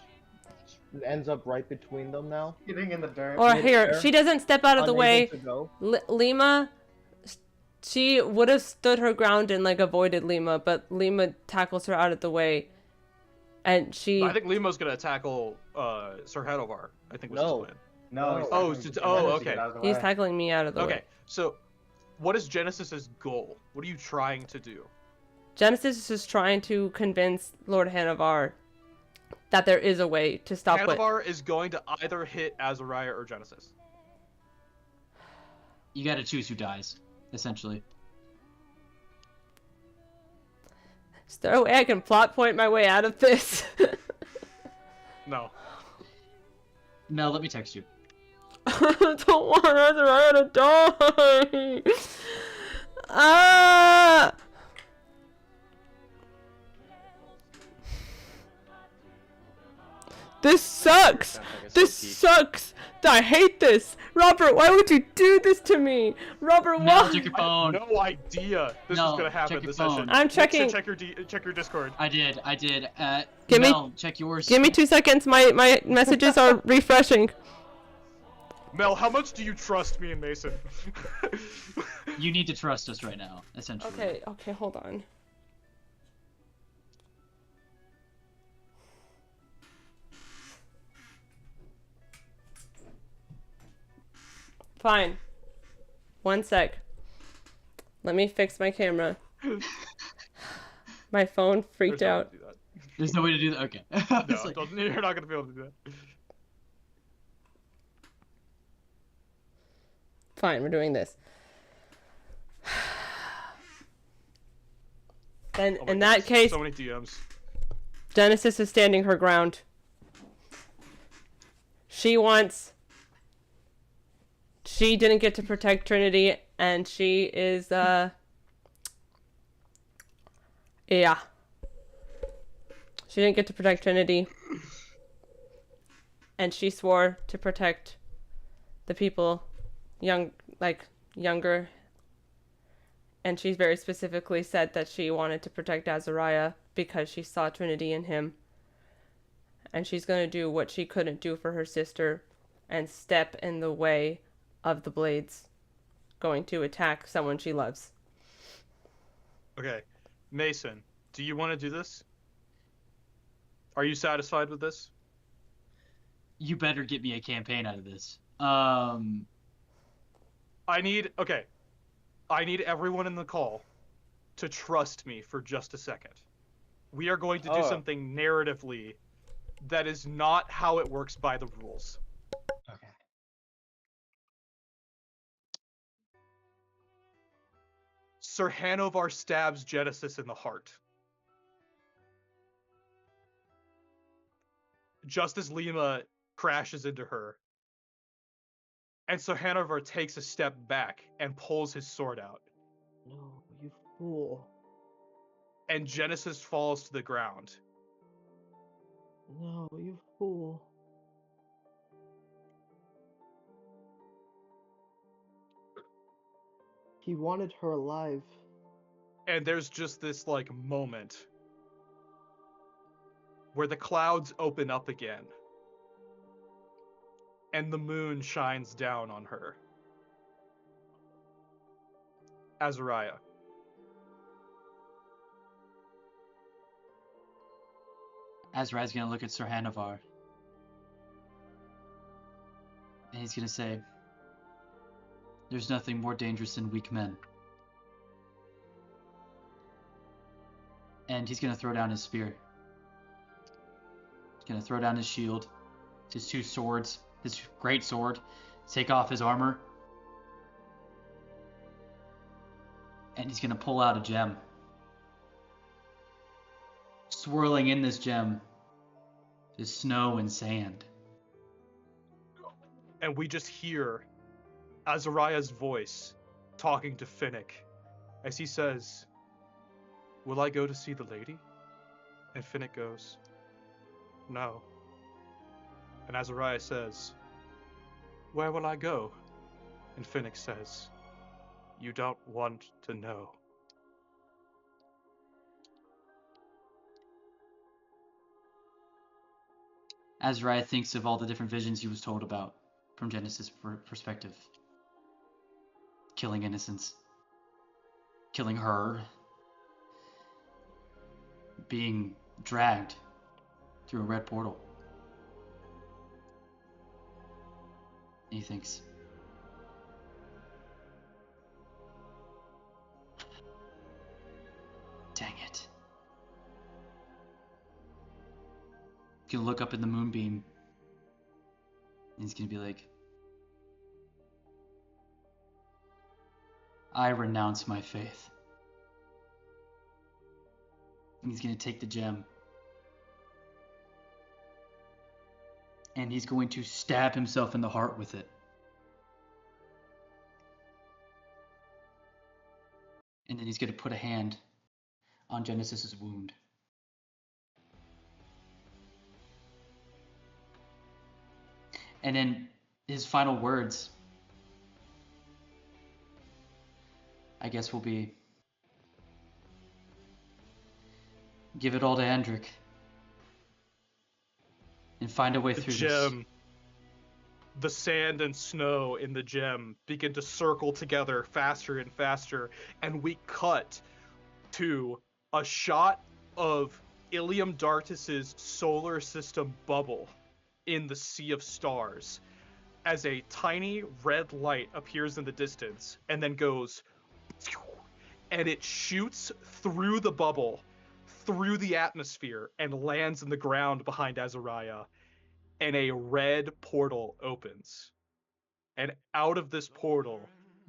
ends up right between them now? Getting in the dirt. Or here, Mid-air, she doesn't step out of the unable way. to go? Lima, she would have stood her ground and like avoided Lima, but Lima tackles her out of the way. And she... I think Lima's gonna tackle Sir Hanovar. I think was his No. plan. No. he's Oh, tackling it's- Genesis oh, to okay. get out of the He's way. tackling me out of the way. Okay, so what is Genesis's goal? What are you trying to do? Genesis is just trying to convince Lord Hanovar that there is a way to stop it. Hanovar is going to either hit Azariah or Genesis. You gotta choose who dies, essentially. Is there a way I can plot point my way out of this? No. Mel, let me text you. I don't want Azariah to die! Ah! This sucks! This sucks! I hate this! Robert, why would you do this to me? Robert, Mel, why? check your phone. No idea this No, was gonna happen check your this phone. session. I'm Nixon, checking. check your Discord. I did. Give me- Mel, check yours. Give me 2 seconds, my messages are refreshing. Mel, how much do you trust me and Mason? You need to trust us right now, essentially. Okay, hold on. Fine. 1 sec. Let me fix my camera. My phone freaked There's no way out. to do that. There's no way to do that. Okay. I was No, like, you're not gonna be able to do that. Fine, we're doing this. Then, Oh my in goodness, that case, so many DMs. Genesis is standing her ground. She didn't get to protect Trinity, and she is, yeah. She didn't get to protect Trinity. And she swore to protect the people younger. And she very specifically said that she wanted to protect Azariah because she saw Trinity in him. And she's going to do what she couldn't do for her sister and step in the way of the Blades going to attack someone she loves. Okay, Mason, do you want to do this? Are you satisfied with this? you better get me a campaign out of this. I need everyone in the call to trust me for just a second. We are going to do something narratively that is not how it works by the rules. Okay. Sir Hanovar stabs Genesis in the heart. Just as Lima crashes into her. And Sir Hanover takes a step back and pulls his sword out. No, you fool. And Genesis falls to the ground. No, you fool. He wanted her alive. And there's just this, like, moment where the clouds open up again. And the moon shines down on her. Azariah. Azrael's gonna look at Sir Hanovar. And he's gonna say, "There's nothing more dangerous than weak men." and he's gonna throw down his spear. He's gonna throw down his shield, his 2 swords, his great sword, take off his armor, and he's gonna pull out a gem. Swirling in this gem is snow and sand. And we just hear Azariah's voice talking to Finnick as he says, "Will I go to see the lady?" And Finnick goes, "No." And Azariah says, "Where will I go?" And Finnick says, "You don't want to know." Azariah thinks of all the different visions he was told about from Genesis' perspective. Killing innocents. Killing her. Being dragged through a red portal. And he thinks, dang it. He's gonna look up in the moonbeam, and he's gonna be like, I renounce my faith. And he's gonna take the gem, and he's going to stab himself in the heart with it. And then he's gonna put a hand on Genesis's wound. And then his final words, I guess, will be, give it all to Andric and find a way The through gem, the sand and snow in the gem begin to circle together faster and faster, and we cut to a shot of Ilium Dartus's solar system bubble in the sea of stars as a tiny red light appears in the distance and then goes, and it shoots through the bubble, through the atmosphere, and lands in the ground behind Azariah, and a red portal opens. And out of this portal,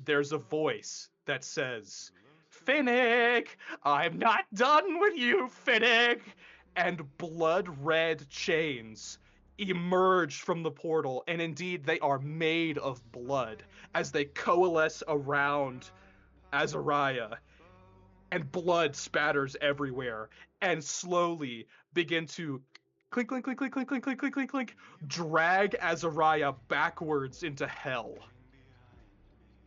there's a voice that says, "Finnick, I'm not done with you, Finnick!" And blood red chains emerge from the portal, and indeed they are made of blood as they coalesce around Azariah, and blood spatters everywhere, and slowly begin to clink, clink, clink, clink, clink, clink, clink, clink, clink, clink, drag Azariah backwards into hell.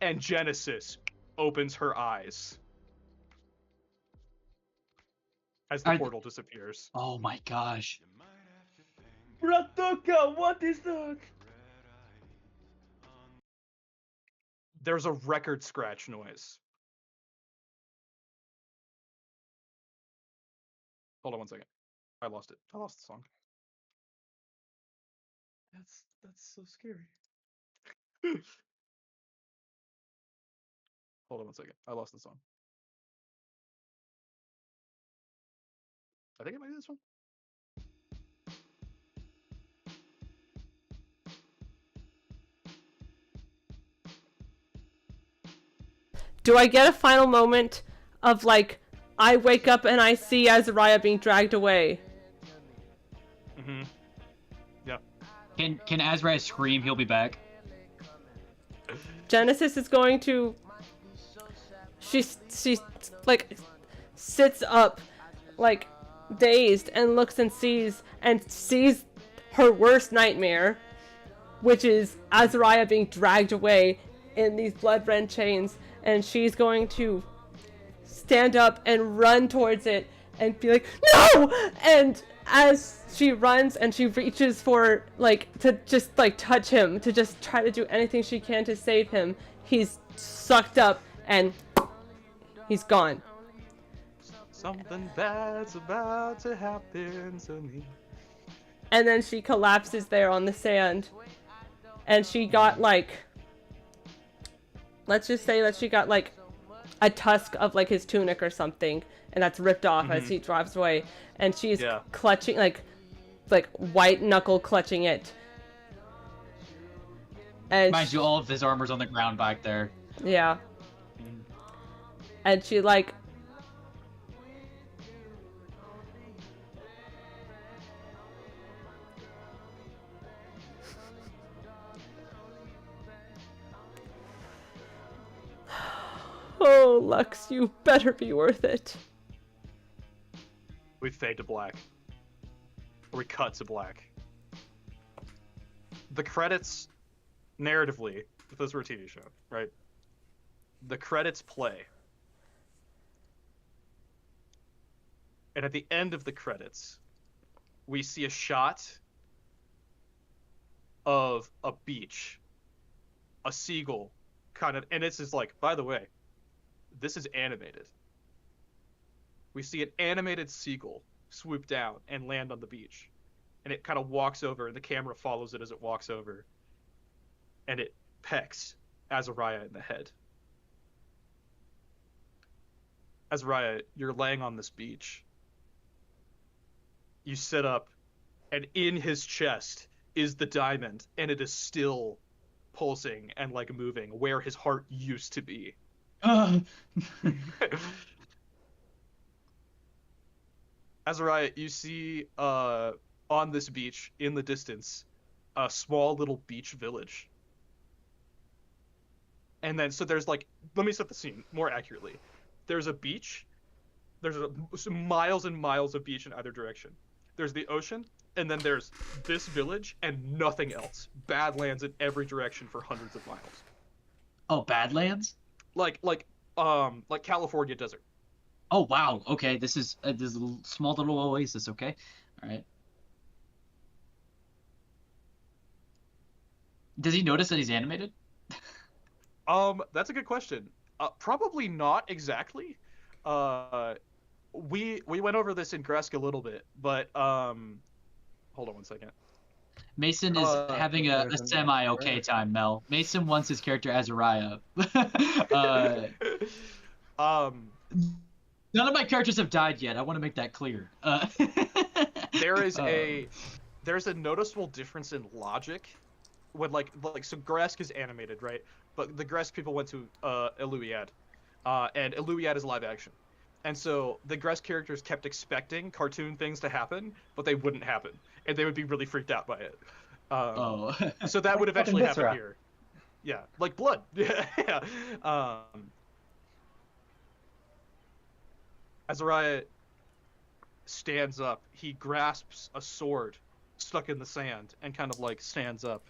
And Genesis opens her eyes as the portal disappears. Oh my gosh. Bratoka, what is that? There's a record scratch noise. Hold on 1 second. I lost it. I lost the song. That's so scary. Hold on 1 second. I lost the song. I think it might be this one. Do I get a final moment of, like, I wake up and I see Azariah being dragged away? Mm-hmm. Yeah. Can Azariah scream he'll be back? Genesis is going to... She like, sits up, like, dazed, and looks and sees her worst nightmare, which is Azariah being dragged away in these blood-red chains, and she's going to stand up and run towards it and be like, no! And as she runs and she reaches for, like, to just, like, touch him, to just try to do anything she can to save him, he's sucked up and he's gone. Something bad's about to happen to me. And then she collapses there on the sand. And she got, like... Let's just say that she got, like, a tusk of like his tunic or something, and that's ripped off as he drives away, and she's Yeah. clutching like white knuckle clutching it. And Mind you, all of his armor's on the ground back there. yeah. And she like oh, Lux, you better be worth it. We fade to black. Or we cut to black. The credits, narratively, if this were a TV show, right? The credits play. And at the end of the credits, we see a shot of a beach, a seagull, kind of, and this is like, by the way, this is animated. We see an animated seagull swoop down and land on the beach. And it kind of walks over, and the camera follows it as it walks over. And it pecks Azariah in the head. Azariah, you're laying on this beach. You sit up, and in his chest is the diamond, and it is still pulsing and like moving where his heart used to be. Azariah, you see on this beach in the distance a small little beach village. And then, so there's like, let me set the scene more accurately. There's a beach, there's miles and miles of beach in either direction. There's the ocean, and then there's this village and nothing else. Badlands in every direction for hundreds of miles. Oh, Badlands? Like California desert. Oh, wow. Okay, this is a small little oasis, okay? All right. Does he notice that he's animated? That's a good question. Probably not exactly. We went over this in Gresk a little bit, but hold on one second. Mason is having a semi-okay time, Mel. Mason wants his character Azariah. None of my characters have died yet. I want to make that clear. There's a noticeable difference in logic when like so Gresk is animated, right? But the Gresk people went to Illuiad, and Illuiad is live action. And so the Gresk characters kept expecting cartoon things to happen, but they wouldn't happen, and they would be really freaked out by it. So that would eventually happen here. Yeah, like blood. Yeah. Azariah stands up. He grasps a sword stuck in the sand and kind of like stands up.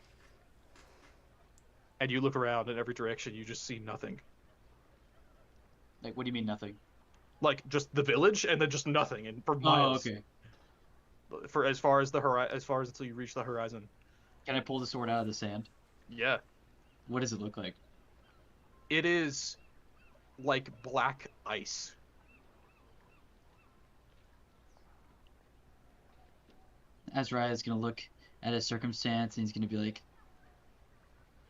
And you look around in every direction, you just see nothing. Like, what do you mean nothing? Like just the village, and then just nothing, and for miles. Oh, okay. For as far as until you reach the horizon. Can I pull the sword out of the sand? Yeah. What does it look like? It is like black ice. Azariah is gonna look at his circumstance, and he's gonna be like,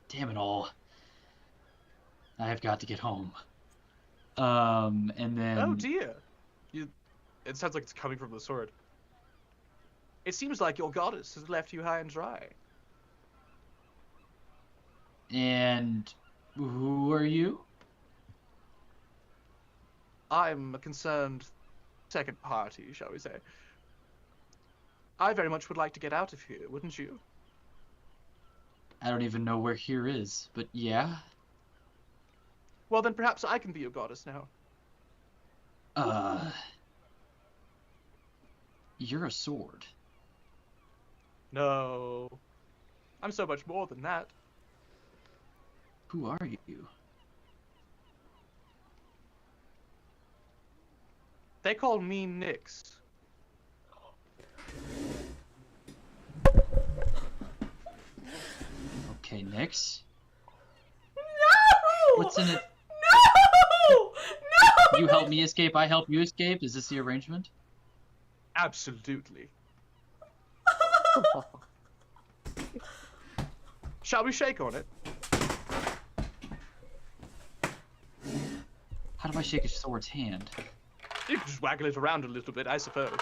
"Damn it all! I have got to get home." And then. Oh dear. It sounds like it's coming from the sword. It seems like your goddess has left you high and dry. And who are you? I'm a concerned second party, shall we say. I very much would like to get out of here, wouldn't you? I don't even know where here is, but yeah. Well, then perhaps I can be your goddess now. You're a sword. No. I'm so much more than that. Who are you? They call me Nyx. Okay, Nyx. No! What's in it? No! No! You help me escape, I help you escape? Is this the arrangement? Absolutely. Shall we shake on it? How do I shake a sword's hand? You can just waggle it around a little bit, I suppose.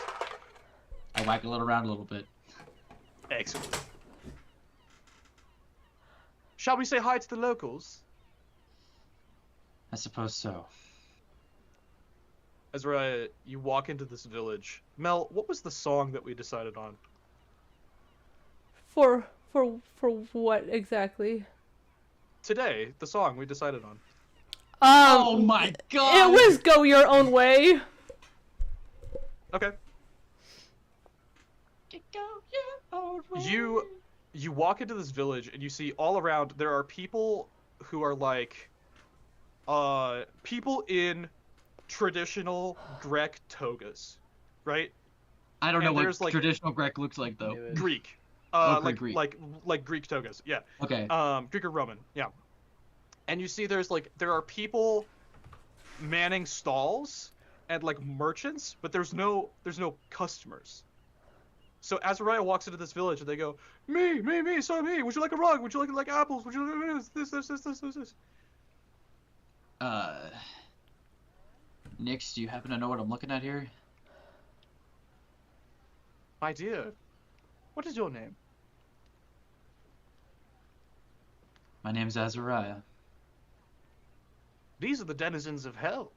I waggle it around a little bit. Excellent. Shall we say hi to the locals? I suppose so. Ezra, you walk into this village. Mel, what was the song that we decided on? For what exactly? Today, the song we decided on. Oh my god! It was "Go Your Own Way." Okay. You walk into this village and you see all around there are people who are like people in traditional Grek togas, right? I don't know And what there's, like, traditional Greek looks like though. Greek. Okay, Greek. Like Greek togas, yeah. Okay. Greek or Roman, yeah. And you see there are people manning stalls and like merchants, but there's no customers. So Azariah walks into this village and they go, me, so me. Would you like a rug? Would you like apples? Would you like this? Nix, do you happen to know what I'm looking at here? My dear, what is your name? My name's Azariah. These are the denizens of hell.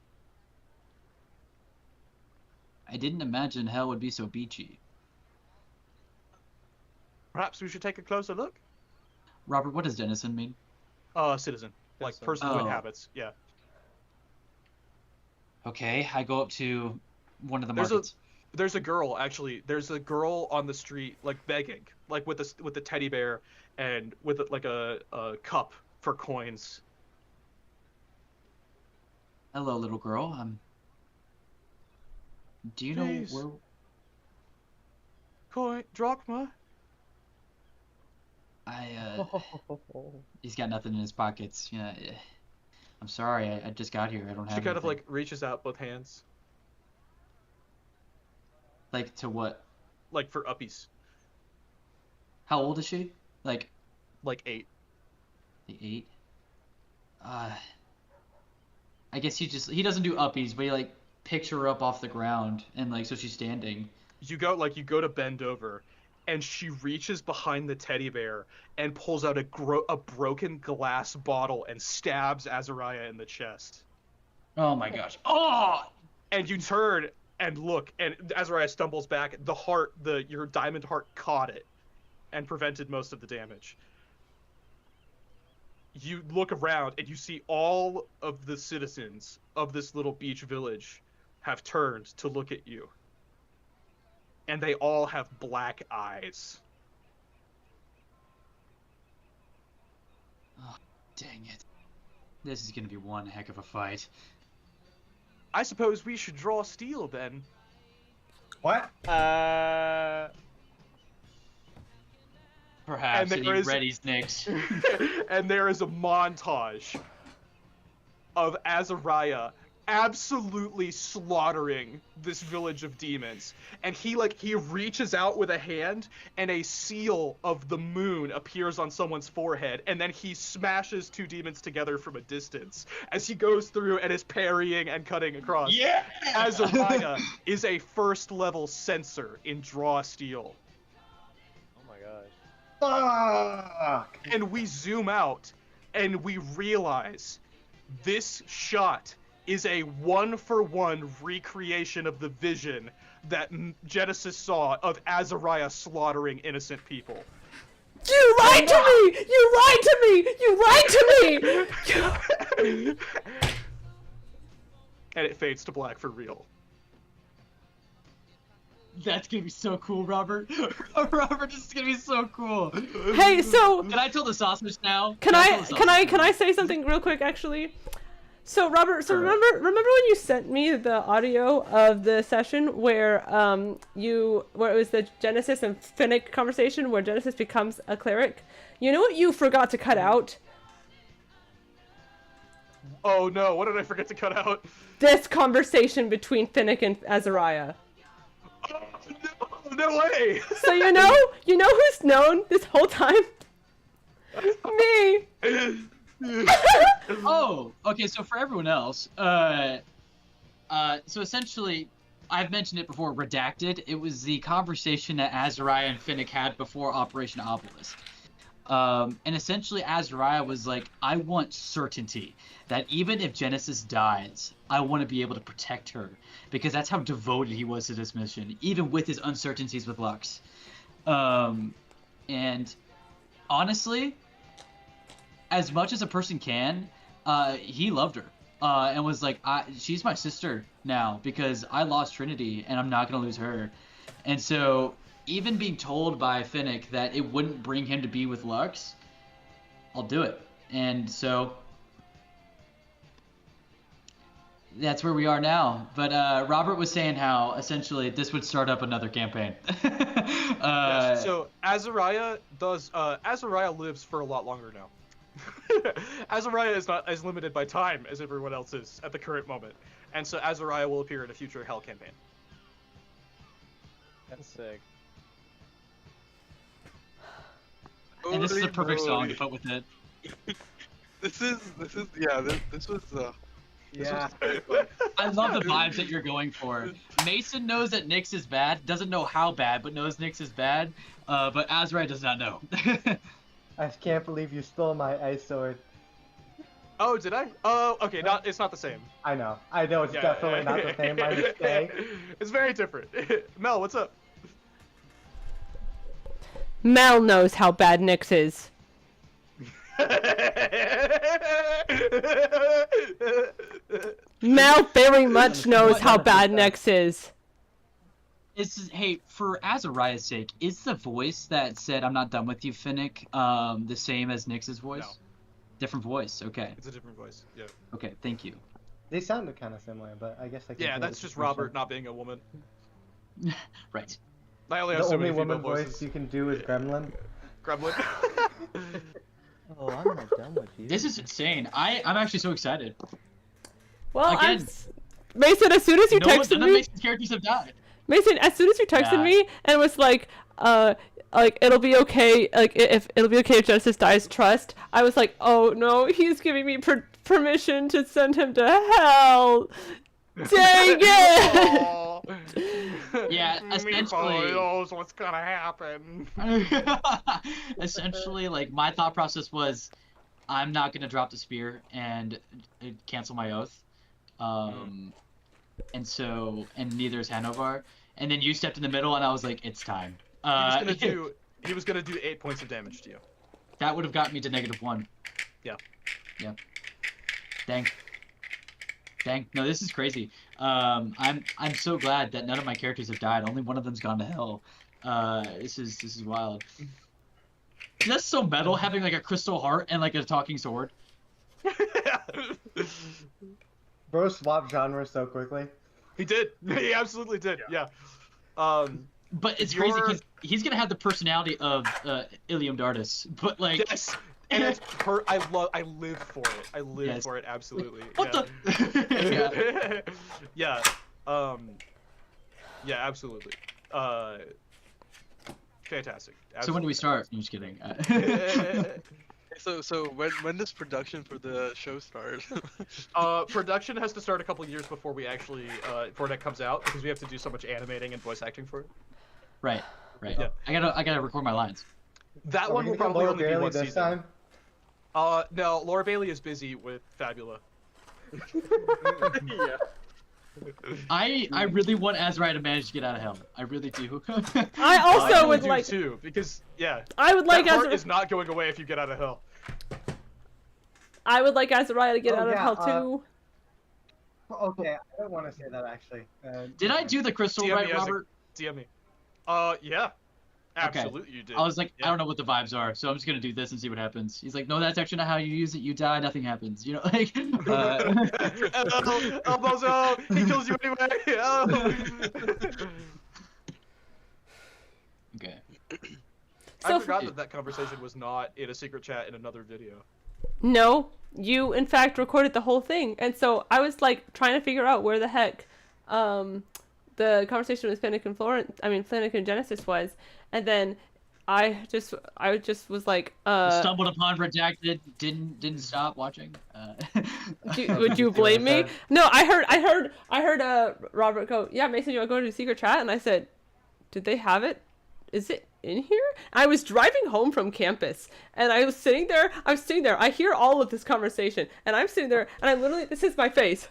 I didn't imagine hell would be so beachy. Perhaps we should take a closer look. Robert, what does denizen mean? Citizen, like Citizen. person who Oh. inhabits. Yeah. Okay, I go up to one of the There's markets. There's a girl actually. There's a girl on the street like begging, like with the teddy bear and with like a cup for coins. Hello, little girl. Do you Please. know where? Coin drachma. He's got nothing in his pockets. Yeah. I'm sorry. I just got here. I don't have. She kind of anything. like reaches out both hands, Like to what? like for uppies, How old is she? Like like 8. 8. I guess he doesn't do uppies, but he like picks her up off the ground and like so she's standing. You go to bend over, and she reaches behind the teddy bear and pulls out a broken glass bottle and stabs Azariah in the chest. Oh my gosh. Oh! And you turn and look, and Azariah stumbles back. Your diamond heart caught it and prevented most of the damage. You look around and you see all of the citizens of this little beach village have turned to look at you. And they all have black eyes. Oh, dang it. This is gonna be one heck of a fight. I suppose we should draw steel then. What? Perhaps, And and there he is- readies Nix. And there is a montage of Azariah absolutely slaughtering this village of demons. And he reaches out with a hand and a seal of the moon appears on someone's forehead, and then he smashes 2 demons together from a distance as he goes through and is parrying and cutting across. Yeah! Azariah is a first level censor in draw steel. Oh my gosh. Fuck! And we zoom out and we realize this shot is a 1-for-1 recreation of the vision that Genesis saw of Azariah slaughtering innocent people. You lied to me! You lied to me! You lied to me! And it fades to black for real. That's gonna be so cool, Robert. Robert, this is gonna be so cool. Hey, so Can I tell the sausage now? can tell I the sausage can now? I say something real quick actually? So Robert, Sure. remember when you sent me the audio of the session where it was the Genesis and Finnick conversation where Genesis becomes a cleric? You know what you forgot to cut out? Oh no, what did I forget to cut out? This conversation between Finnick and Azariah. Oh, no way! So you know who's known this whole time? Me. Oh, okay. So for everyone else, so essentially, I've mentioned it before. Redacted. It was the conversation that Azariah and Finnick had before Operation Obelisk. And essentially, Azariah was like, "I want certainty that even if Genesis dies, I want to be able to protect her because that's how devoted he was to this mission, even with his uncertainties with Lux." And honestly, as much as a person can, he loved her and was like, she's my sister now because I lost Trinity and I'm not going to lose her. And so even being told by Finnick that it wouldn't bring him to be with Lux, I'll do it. And so that's where we are now. But Robert was saying how essentially this would start up another campaign. Yes, so Azariah lives for a lot longer now. Azariah is not as limited by time as everyone else is at the current moment, and so Azariah will appear in a future Hell campaign. That's sick. And this is a Holy perfect song moly. to put with it. This was Yeah. I love the vibes that you're going for. Mason knows that Nyx is bad, doesn't know how bad, but knows Nyx is bad. But Azariah does not know. I can't believe you stole my ice sword. Oh, did I? Oh, okay. It's not the same. I know it's Yeah. definitely not the same. My mistake. It's very different. Mel, what's up? Mel knows how bad Nyx is. Mel very much knows how bad Nyx is. Hey, for Azariah's sake, is the voice that said "I'm not done with you," Finnick, the same as Nyx's voice? No. Different voice. Okay. It's a different voice. Yeah. Okay. Thank you. They sounded kind of similar, but I guess I can. Yeah, that's just Robert not being a woman. Right. I only The have so only many female woman voices. voice you can do is Gremlin. Gremlin. Oh, I'm not done with you. This is insane. I'm actually so excited. Well, Again, Mason, as soon as you none texted of me, Mason's characters have died. Mason, as soon as you texted Yeah. me and was like it'll be okay, like if it'll be okay if Genesis dies, trust. I was like, oh no, he's giving me permission to send him to hell. Dang it! Aw. Yeah, essentially. knows what's gonna happen. Essentially, like my thought process was, I'm not gonna drop the spear and cancel my oath. And so, and neither is Hanovar. And then you stepped in the middle, and I was like, it's time. He was gonna do 8 points of damage to you. That would have got me to -1. Yeah. Yeah. Dang. No, this is crazy. I'm so glad that none of my characters have died. Only one of them's gone to hell. This is wild. That's so metal, having like a crystal heart and like a talking sword. Bro swapped genres so quickly. He did. He absolutely did. Yeah. But it's crazy because he's gonna have the personality of Ilium Dardis. But like, Yes. And it's I live for it. I live for it absolutely. What the? Yeah. Yeah, absolutely. Fantastic. So when do we start? I'm just kidding. So when does production for the show start? Production has to start a couple years before we actually before that comes out because we have to do so much animating and voice acting for it. Right. Yeah. I gotta record my lines. That Are one we will gonna get probably Laura only be Bailey one this season. time? No, Laura Bailey is busy with Fabula. Yeah. I really want Azariah to manage to get out of hell. I really do. I also I would do like. too because I would like that heart Azariah. is not going away if you get out of hell. I would like Azariah to get Oh, out of yeah, hell too. Okay, I don't want to say that actually. Did I do the crystal DM right, me, Isaac. Robert? DM me. Yeah. Absolutely, you did. I was like, Yeah. I don't know what the vibes are, so I'm just gonna do this and see what happens. He's like, no, that's actually not how you use it. You die, nothing happens. You know, like. Elbows out. He kills you anyway. Oh. Okay. I forgot that conversation was not in a secret chat in another video. No, you in fact recorded the whole thing, and so I was like trying to figure out where the heck, the conversation with Finnick and Finnick and Genesis was, and then I just was like, Stumbled upon redacted. Didn't stop watching. would you blame me? No, I heard Robert go, yeah, Mason, you want to go to the secret chat? And I said, did they have it? Is it in here? I was driving home from campus and I was sitting there. I hear all of this conversation and I'm sitting there and I literally, this is my face.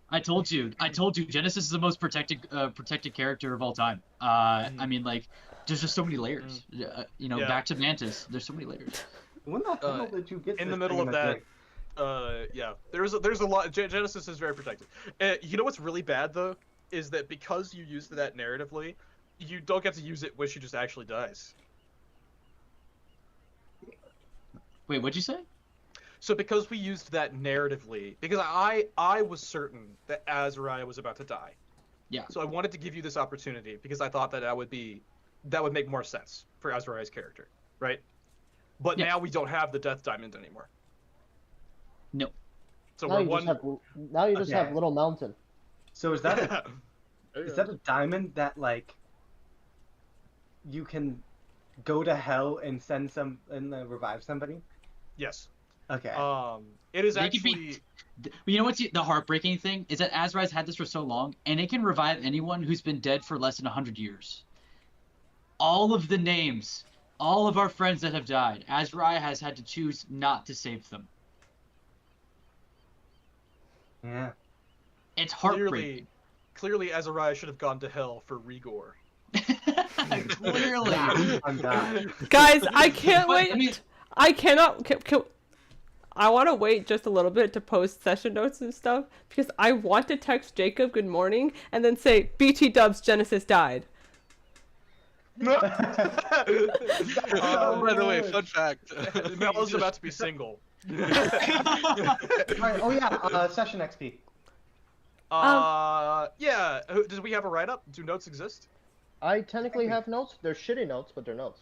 I told you. Genesis is the most protected character of all time. I mean, like, there's just so many layers. Back to Mantis. There's so many layers. When the hell did you get in this the middle thing of in the that? game? There's a lot. Genesis is very protected. You know what's really bad though is that because you used that narratively, you don't get to use it when she just actually dies. Wait, what'd you say? So because we used that narratively, because I was certain that Azariah was about to die. Yeah. So I wanted to give you this opportunity because I thought that would make more sense for Azariah's character, right? But now we don't have the Death Diamond anymore. No. So Now we're you just have Little Mountain. So is that a diamond that like you can go to hell and send some and revive somebody? Yes. Okay. It is They could actually. You know what's the heartbreaking thing is that Azariah's had this for so long, and it can revive anyone who's been dead for less than 100 years. All of the names, all of our friends that have died, Azariah has had to choose not to save them. Yeah. It's heartbreaking. Clearly, Azariah should have gone to hell for Rigor. Clearly. I'm done. Guys, I can't But, wait. I mean- I cannot. I want to wait just a little bit to post session notes and stuff because I want to text Jacob good morning and then say BT Dubs Genesis died. By the way, fun fact. Melo's about to be single. Alright, oh yeah, session XP. Yeah. Do we have a write-up? Do notes exist? I technically have notes. They're shitty notes, but they're notes.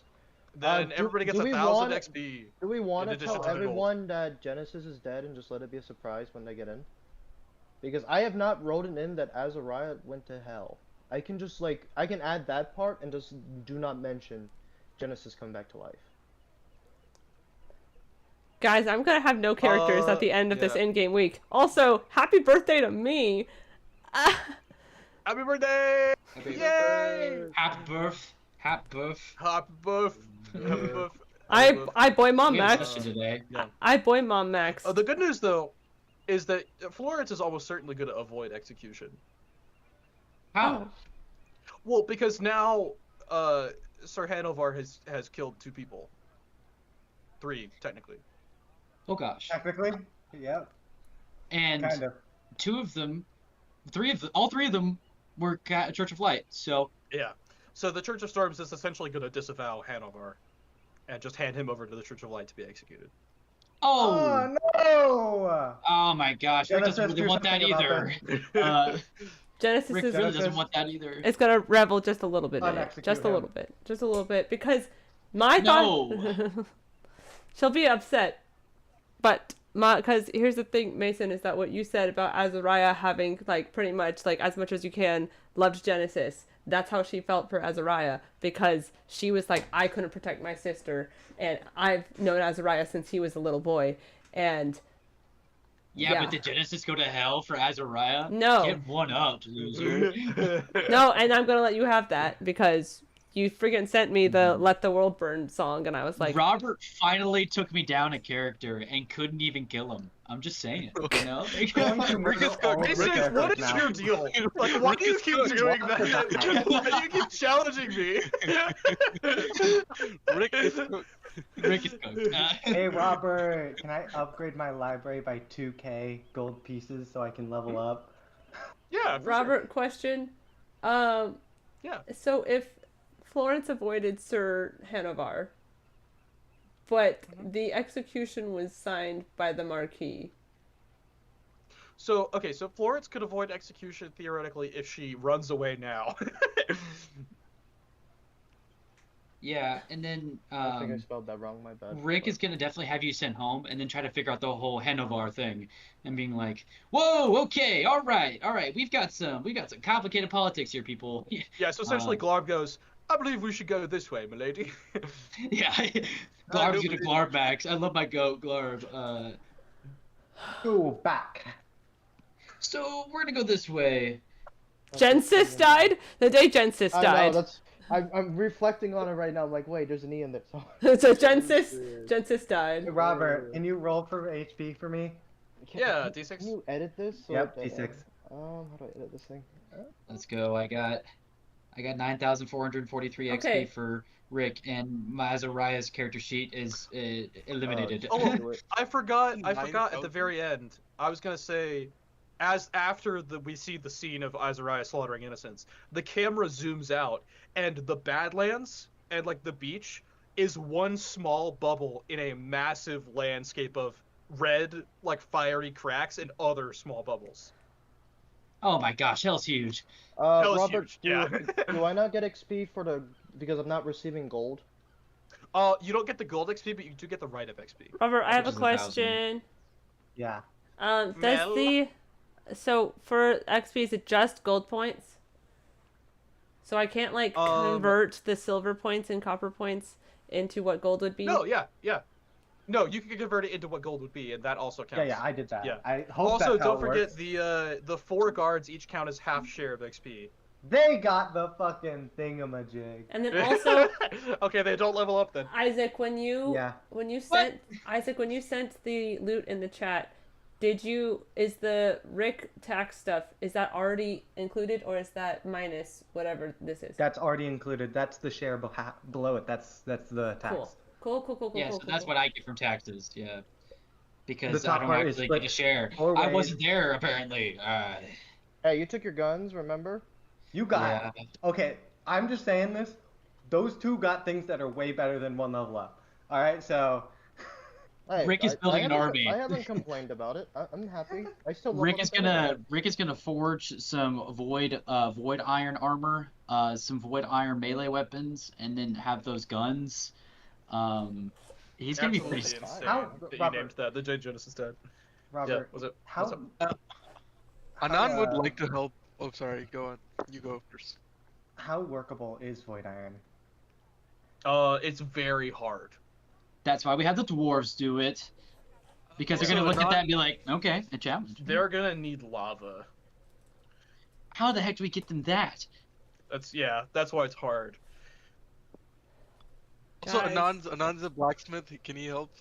Then everybody gets 1,000 XP. Do we want in to addition tell to the gold. everyone that Genesis is dead and just let it be a surprise when they get in? Because I have not written in that Azariah went to hell. I can just I can add that part and just do not mention Genesis coming back to life. Guys, I'm gonna have no characters at the end of this yeah. in-game week. Also, happy birthday to me! Happy birthday! Yay! Happy birth. Happy birth. Happy birth. Happy birth. I boy mom We have a Max. session today. Yeah. I boy mom Max. The good news though is that Florence is almost certainly going to avoid execution. How? Well, because now Sir Hanovar has killed 2 people. 3 technically. Oh gosh. Technically, yeah, And kind of. all three of them were Church of Light. So Yeah. So the Church of Storms is essentially going to disavow Hanovar and just hand him over to the Church of Light to be executed. Oh no! Oh my gosh, Rick Genesis, doesn't really do want that something about either. Genesis Rick is really doesn't want that either. it's gonna revel just a little bit in it. Unexecute Just a him. little bit, because my thought she'll be upset, but because here's the thing, Mason, is that what you said about Azariah having pretty much as much as you can loved Genesis. That's how she felt for Azariah, because she was like, I couldn't protect my sister, and I've known Azariah since he was a little boy, and Yeah, but did Genesis go to hell for Azariah? No. Get one up, loser. no, and I'm gonna let you have that because you friggin' sent me the "Let the World Burn" song, and I was like, Robert finally took me down a character and couldn't even kill him. I'm just saying, you know? What What is your deal? Why do you keep doing that? Why do you keep challenging me? Rick is cooked. Rick is cooked. Hey Robert, can I upgrade my library by 2k gold pieces so I can level up? Yeah, for Robert, question. Yeah. So if Florence avoided Sir Hanovar, but the execution was signed by the Marquis. So, okay, so Florence could avoid execution theoretically if she runs away now. Yeah, and then I think I spelled that wrong, my bad. Rick is gonna definitely have you sent home and then try to figure out the whole Hanovar thing and being like, "Whoa, okay, all right, we've got some complicated politics here, people." Yeah, so essentially Glarb goes, I believe we should go this way, milady. Yeah, Glarb's gonna Glarb max. I love my goat Glarb. Go back. So we're gonna go this way. Gensis died? The day Gensis I know, died. that's... I'm reflecting on it right now. I'm like, wait, there's an E in there. So Gensis died. Hey, Robert, can you roll for HP for me? Yeah, D6. Can you edit this? Yep, D6. How do I edit this thing? Let's go. I got 9,443 Okay. XP for Rick, and Azariah's character sheet is eliminated. Oh, I forgot at the 9,000? very end. I was gonna say, after we see the scene of Azariah slaughtering innocents, the camera zooms out, and the Badlands and like the beach is one small bubble in a massive landscape of red, like fiery cracks and other small bubbles. Oh my gosh, hell's huge. Hell is Robert, huge, yeah. do I not get XP because I'm not receiving gold? You don't get the gold XP, but you do get the write-up XP. Robert, I have a Which is 1,000. question. Yeah. So for XP, is it just gold points? So I can't like convert the silver points and copper points into what gold would be? No, yeah. No, you can convert it into what gold would be, and that also counts. Yeah, I did that. Yeah. I hope Also, that's how don't it forget works. the 4 guards each count as half share of XP. They got the fucking thingamajig. And then also, Okay, they don't level up then. Isaac, when you sent the loot in the chat, is the Rick tax stuff, is that already included, or is that minus whatever this is? That's already included. That's the share below it. That's the tax. Cool. Yeah, so that's what I get from taxes. Yeah, because The I top don't part is actually split get a share. 4 I ways. wasn't there apparently. Hey, you took your guns, remember? You got Yeah. Okay, I'm just saying this. Those 2 got things that are way better than 1 level up. All right, so Hey, Rick is building an haven't- army. I haven't complained about it. I'm happy. I still Rick leveled up is gonna forge some void iron armor, some void iron melee weapons, and then have those guns. He's gonna be pretty. Absolutely insane How- that you Robert. named that. The J Genesis dead. Robert, Yeah, was it? how what's up? Anan would like to help. Oh, sorry. Go on. You go first. how workable is void iron? It's very hard. That's why we have the dwarves do it, because they're So gonna look at not- that and be like, okay, a challenge. They're gonna need lava. How the heck do we get them that? That's why it's hard. Also, Guys. Anan's a blacksmith. Can he help?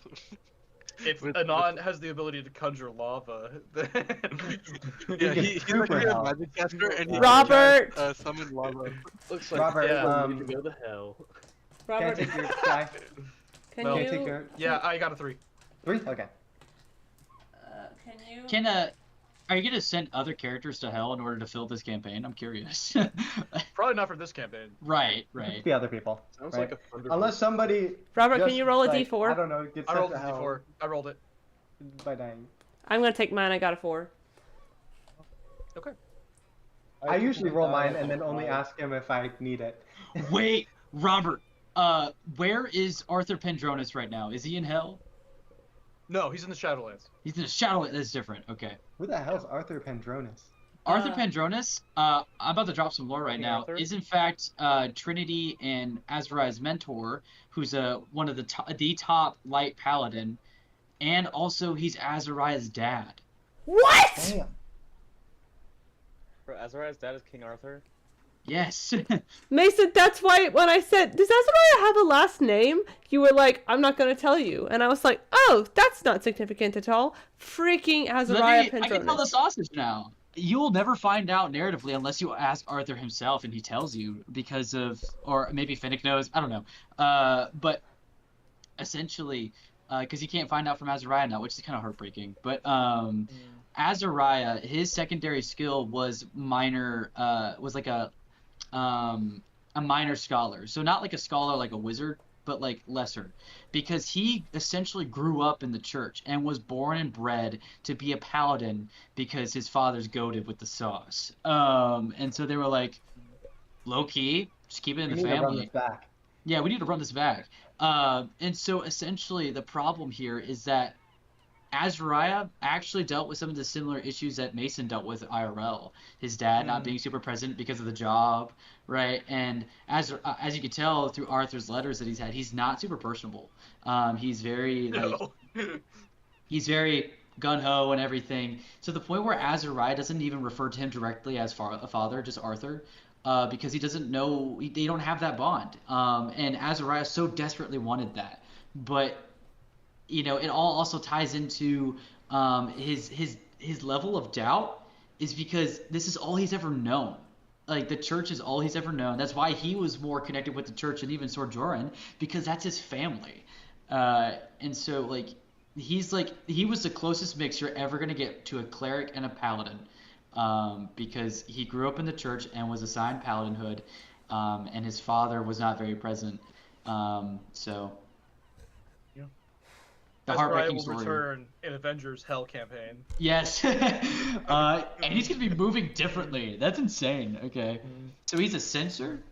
If With- Anon has the ability to conjure lava, then... Yeah, can he's super actually a help. magic caster, and he Robert! can summon lava. Looks like Robert, yeah, we need to go to hell. Can I Robert, take your guy? can No. Can I you take your Yeah, I got a 3. 3? Okay. Are you gonna send other characters to hell in order to fill this campaign? I'm curious. Probably not for this campaign. right. The other people. Sounds right? like a thunder. Unless somebody. Robert, can just, you roll a like, d4? I don't know. Gets I sent rolled to a hell D4. I rolled it. by dying. I'm gonna take mine. I got a 4. Okay. I usually roll mine and then only ask him if I need it. Wait, Robert. Where is Arthur Pendronis right now? Is he in hell? No, he's in the Shadowlands. He's in the Shadowlands. That's different. Okay. Who the hell's Arthur Pendronis? Arthur Pendronis, I'm about to drop some lore right King now, Arthur? is in fact Trinity and Azariah's mentor, who's one of the top light paladin, and also he's Azariah's dad. What? Damn. Bro, Azariah's dad is King Arthur. Yes. Mason, that's why when I said, does Azariah have a last name? You were like, I'm not going to tell you. And I was like, oh, that's not significant at all. Freaking Azariah I can tell the Pendronis. sausage now. You'll never find out narratively unless you ask Arthur himself and he tells you because of, or maybe Finnick knows, I don't know. But essentially, because you can't find out from Azariah now, which is kind of heartbreaking. But Azariah, his secondary skill was like a minor scholar. So not like a scholar like a wizard, but like lesser, because he essentially grew up in the church and was born and bred to be a paladin because his father's goaded with the sauce. And so they were like, low key, just keep it in We the need to run family. this back. Yeah, we need to run this back. And so essentially the problem here is that Azariah actually dealt with some of the similar issues that Mason dealt with IRL. His dad not being super present because of the job, right? And as you can tell through Arthur's letters that he's not super personable. He's very like No. he's very gun ho and everything, to the point where Azariah doesn't even refer to him directly as a father, just Arthur, because he doesn't know, they don't have that bond. And Azariah so desperately wanted that, but it all also ties into his level of doubt is because this is all he's ever known. Like the church is all he's ever known. That's why he was more connected with the church and even Sor Jorun, because that's his family. And so he was the closest mix you're ever gonna get to a cleric and a paladin, because he grew up in the church and was assigned paladinhood, and his father was not very present. So Yeah. the Azariah heartbreaking will story. return in Avengers Hell campaign. Yes, and he's gonna be moving differently. That's insane. Okay, so he's a censor.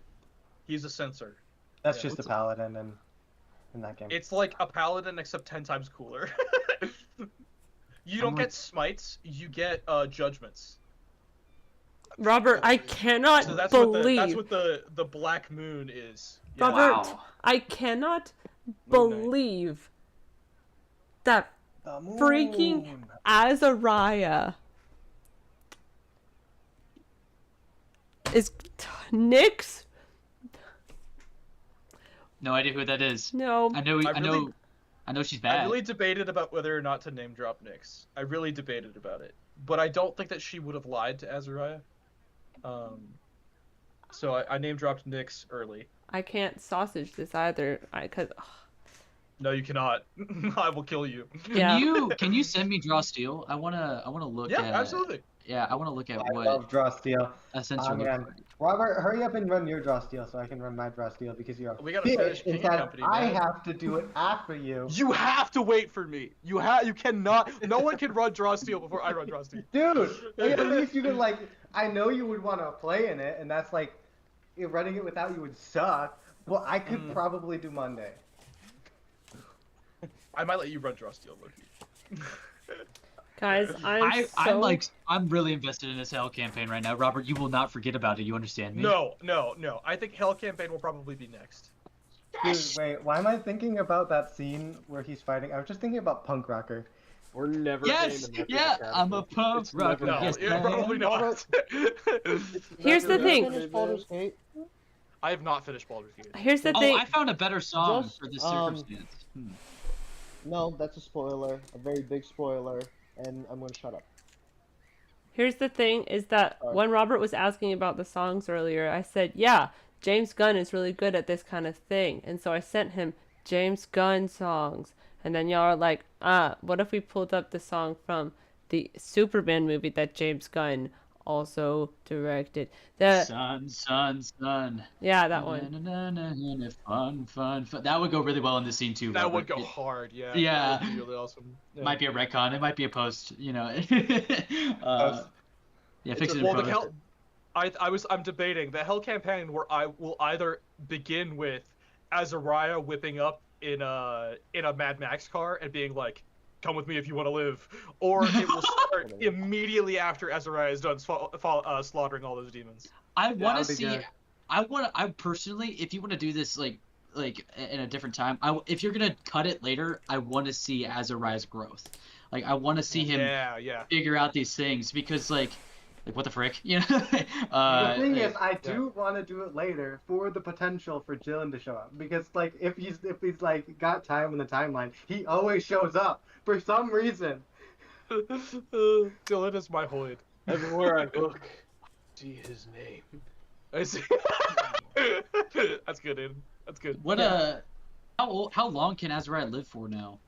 He's a censor. That's Yeah. just a paladin in that game. It's like a paladin except 10 times cooler. You don't get smites, you get judgments. Robert, I cannot So that's believe. what the Black Moon is. Yeah. Robert, Wow. I cannot Moon Knight. believe that The freaking moon. Azariah is Nyx. No idea who that is. No, I know. really- I know she's I bad. really debated about whether or not to name drop Nyx. I really debated about it, but I don't think that she would have lied to Azariah. So I name dropped Nyx early. I can't sausage this either. Cause No, you cannot. I will kill you. Yeah. Can you send me Draw Steel? I wanna look Yeah, at. absolutely. Yeah, I wanna look at I what love draw steel. a censor looks man. like. Robert, hurry up and run your draw steel so I can run my draw steel because you're a We gotta bitch finish King and said Company, I man. have to do it after you. You have to wait for me. You cannot. No one can run draw steel before I run draw steel. Dude, like, at least you could I know you would want to play in it, and that's running it without you would suck. But I could probably do Monday. I might let you run draw steel, Loki. guys, I'm really invested in this Hell campaign right now. Robert, you will not forget about it. You understand me? No. I think Hell campaign will probably be next. Dude, wait, why am I thinking about that scene where he's fighting? I was just thinking about Punk Rocker. We're never Yes. saying the Yeah. Metric I'm a Academy. punk It's rocker. never No, Yes, yeah, I probably am. not. Here's the Never thing. happened. Finish Baldur's Gate. I have not finished Baldur's Gate. Here's the Oh, thing. I found a better song Just, for this um, circumstance. No, that's a spoiler, a very big spoiler, and I'm gonna shut up. Here's the thing is that when Robert was asking about the songs earlier, I said, yeah, James Gunn is really good at this kind of thing. And so I sent him James Gunn songs. And then y'all are like, what if we pulled up the song from the Superman movie that James Gunn also directed? Sun. Yeah, that one. Fun. That would go really well in this scene too. That Robert. would go hard, yeah. Yeah. That would be really awesome. Yeah. Might be a retcon. It might be a post. Yeah, fix it in Well, the post. Hell, I'm debating the Hell campaign where I will either begin with Azariah whipping up in a Mad Max car and being like, "Come with me if you want to live," or it will start immediately after Azariah is done slaughtering all those demons. I want to that'd be see. good. I personally, if you want to do this like in a different time, if you're gonna cut it later, I want to see Azariah's growth. Like I want to see him Yeah. figure out these things because like what the frick, The thing is, I do want to do it later for the potential for Jillian to show up because if he's got time in the timeline, he always shows up for some reason. Dylan is my Hoyd. Everywhere I look, see his name. I see. That's good, Aiden. That's good. how long can Azariah live for now?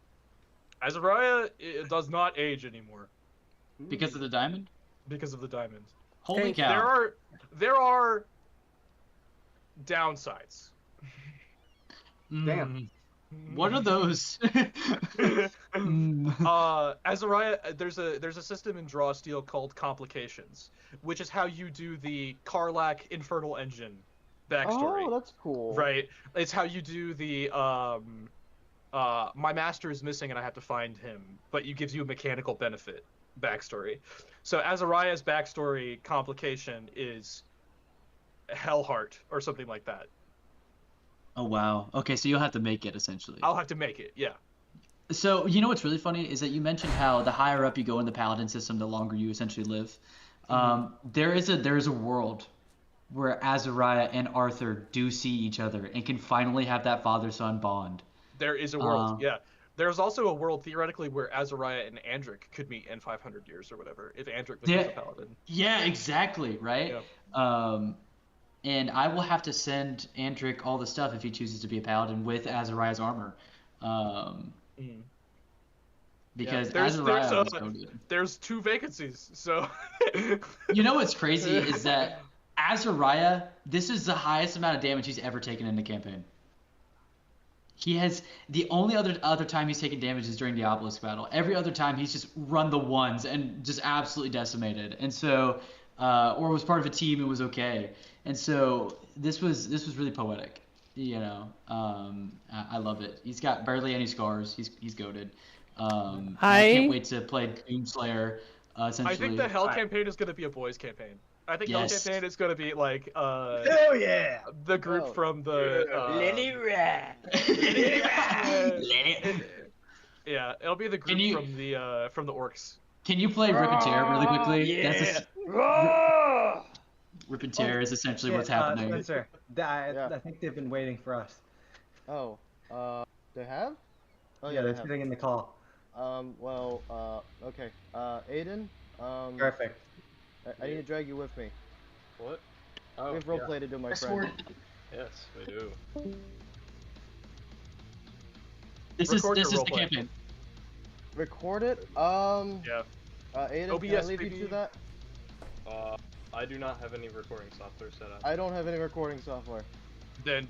Azariah does not age anymore Because of the diamond? because of the diamond. Holy cow. There are downsides. Damn. What are those? Azariah, there's a system in Draw Steel called Complications, which is how you do the Karlach Infernal Engine backstory. Oh, that's cool. Right. It's how you do the my master is missing and I have to find him, but it gives you a mechanical benefit backstory. So Azariah's backstory complication is Hellheart or something like that. Oh wow. Okay, so you'll have to make it essentially. I'll have to make it, yeah. So you know what's really funny is that you mentioned how the higher up you go in the paladin system, the longer you essentially live. There is a world where Azariah and Arthur do see each other and can finally have that father-son bond. There is a world, yeah. There's also a world theoretically where Azariah and Andric could meet in 500 years or whatever if Andric becomes a paladin. Yeah, exactly, right? Yeah. And I will have to send Andric all the stuff if he chooses to be a paladin with Azariah's armor. Because Azariah there's 2 vacancies, so you know what's crazy is that Azariah, this is the highest amount of damage he's ever taken in the campaign. He has the only other time he's taken damage is during the Obelisk battle. Every other time he's just run the ones and just absolutely decimated. And so, or was part of a team and was okay. And so this was really poetic. You know, I love it. He's got barely any scars. He's goated. I can't wait to play Doomslayer. Essentially, I think the Hell campaign is going to be a boys campaign. I think Hell campaign is going to be like hell yeah, the group from the Lenny Rat. Yeah, it'll be the group from the orcs. Can you play Rip and Tear really quickly? Yeah. Rip and Tear is essentially what's happening. Spencer, I think they've been waiting for us. Oh, they have? Oh yeah, they're sitting in the call. Okay. Aiden. Perfect. I need to drag you with me. What? We have roleplay to do, my friend. Yes, we do. This is the campaign. Record it? Yeah. Aiden, OBS, can I leave baby. you to that? I do not have any recording software set up. I don't have any recording software. Then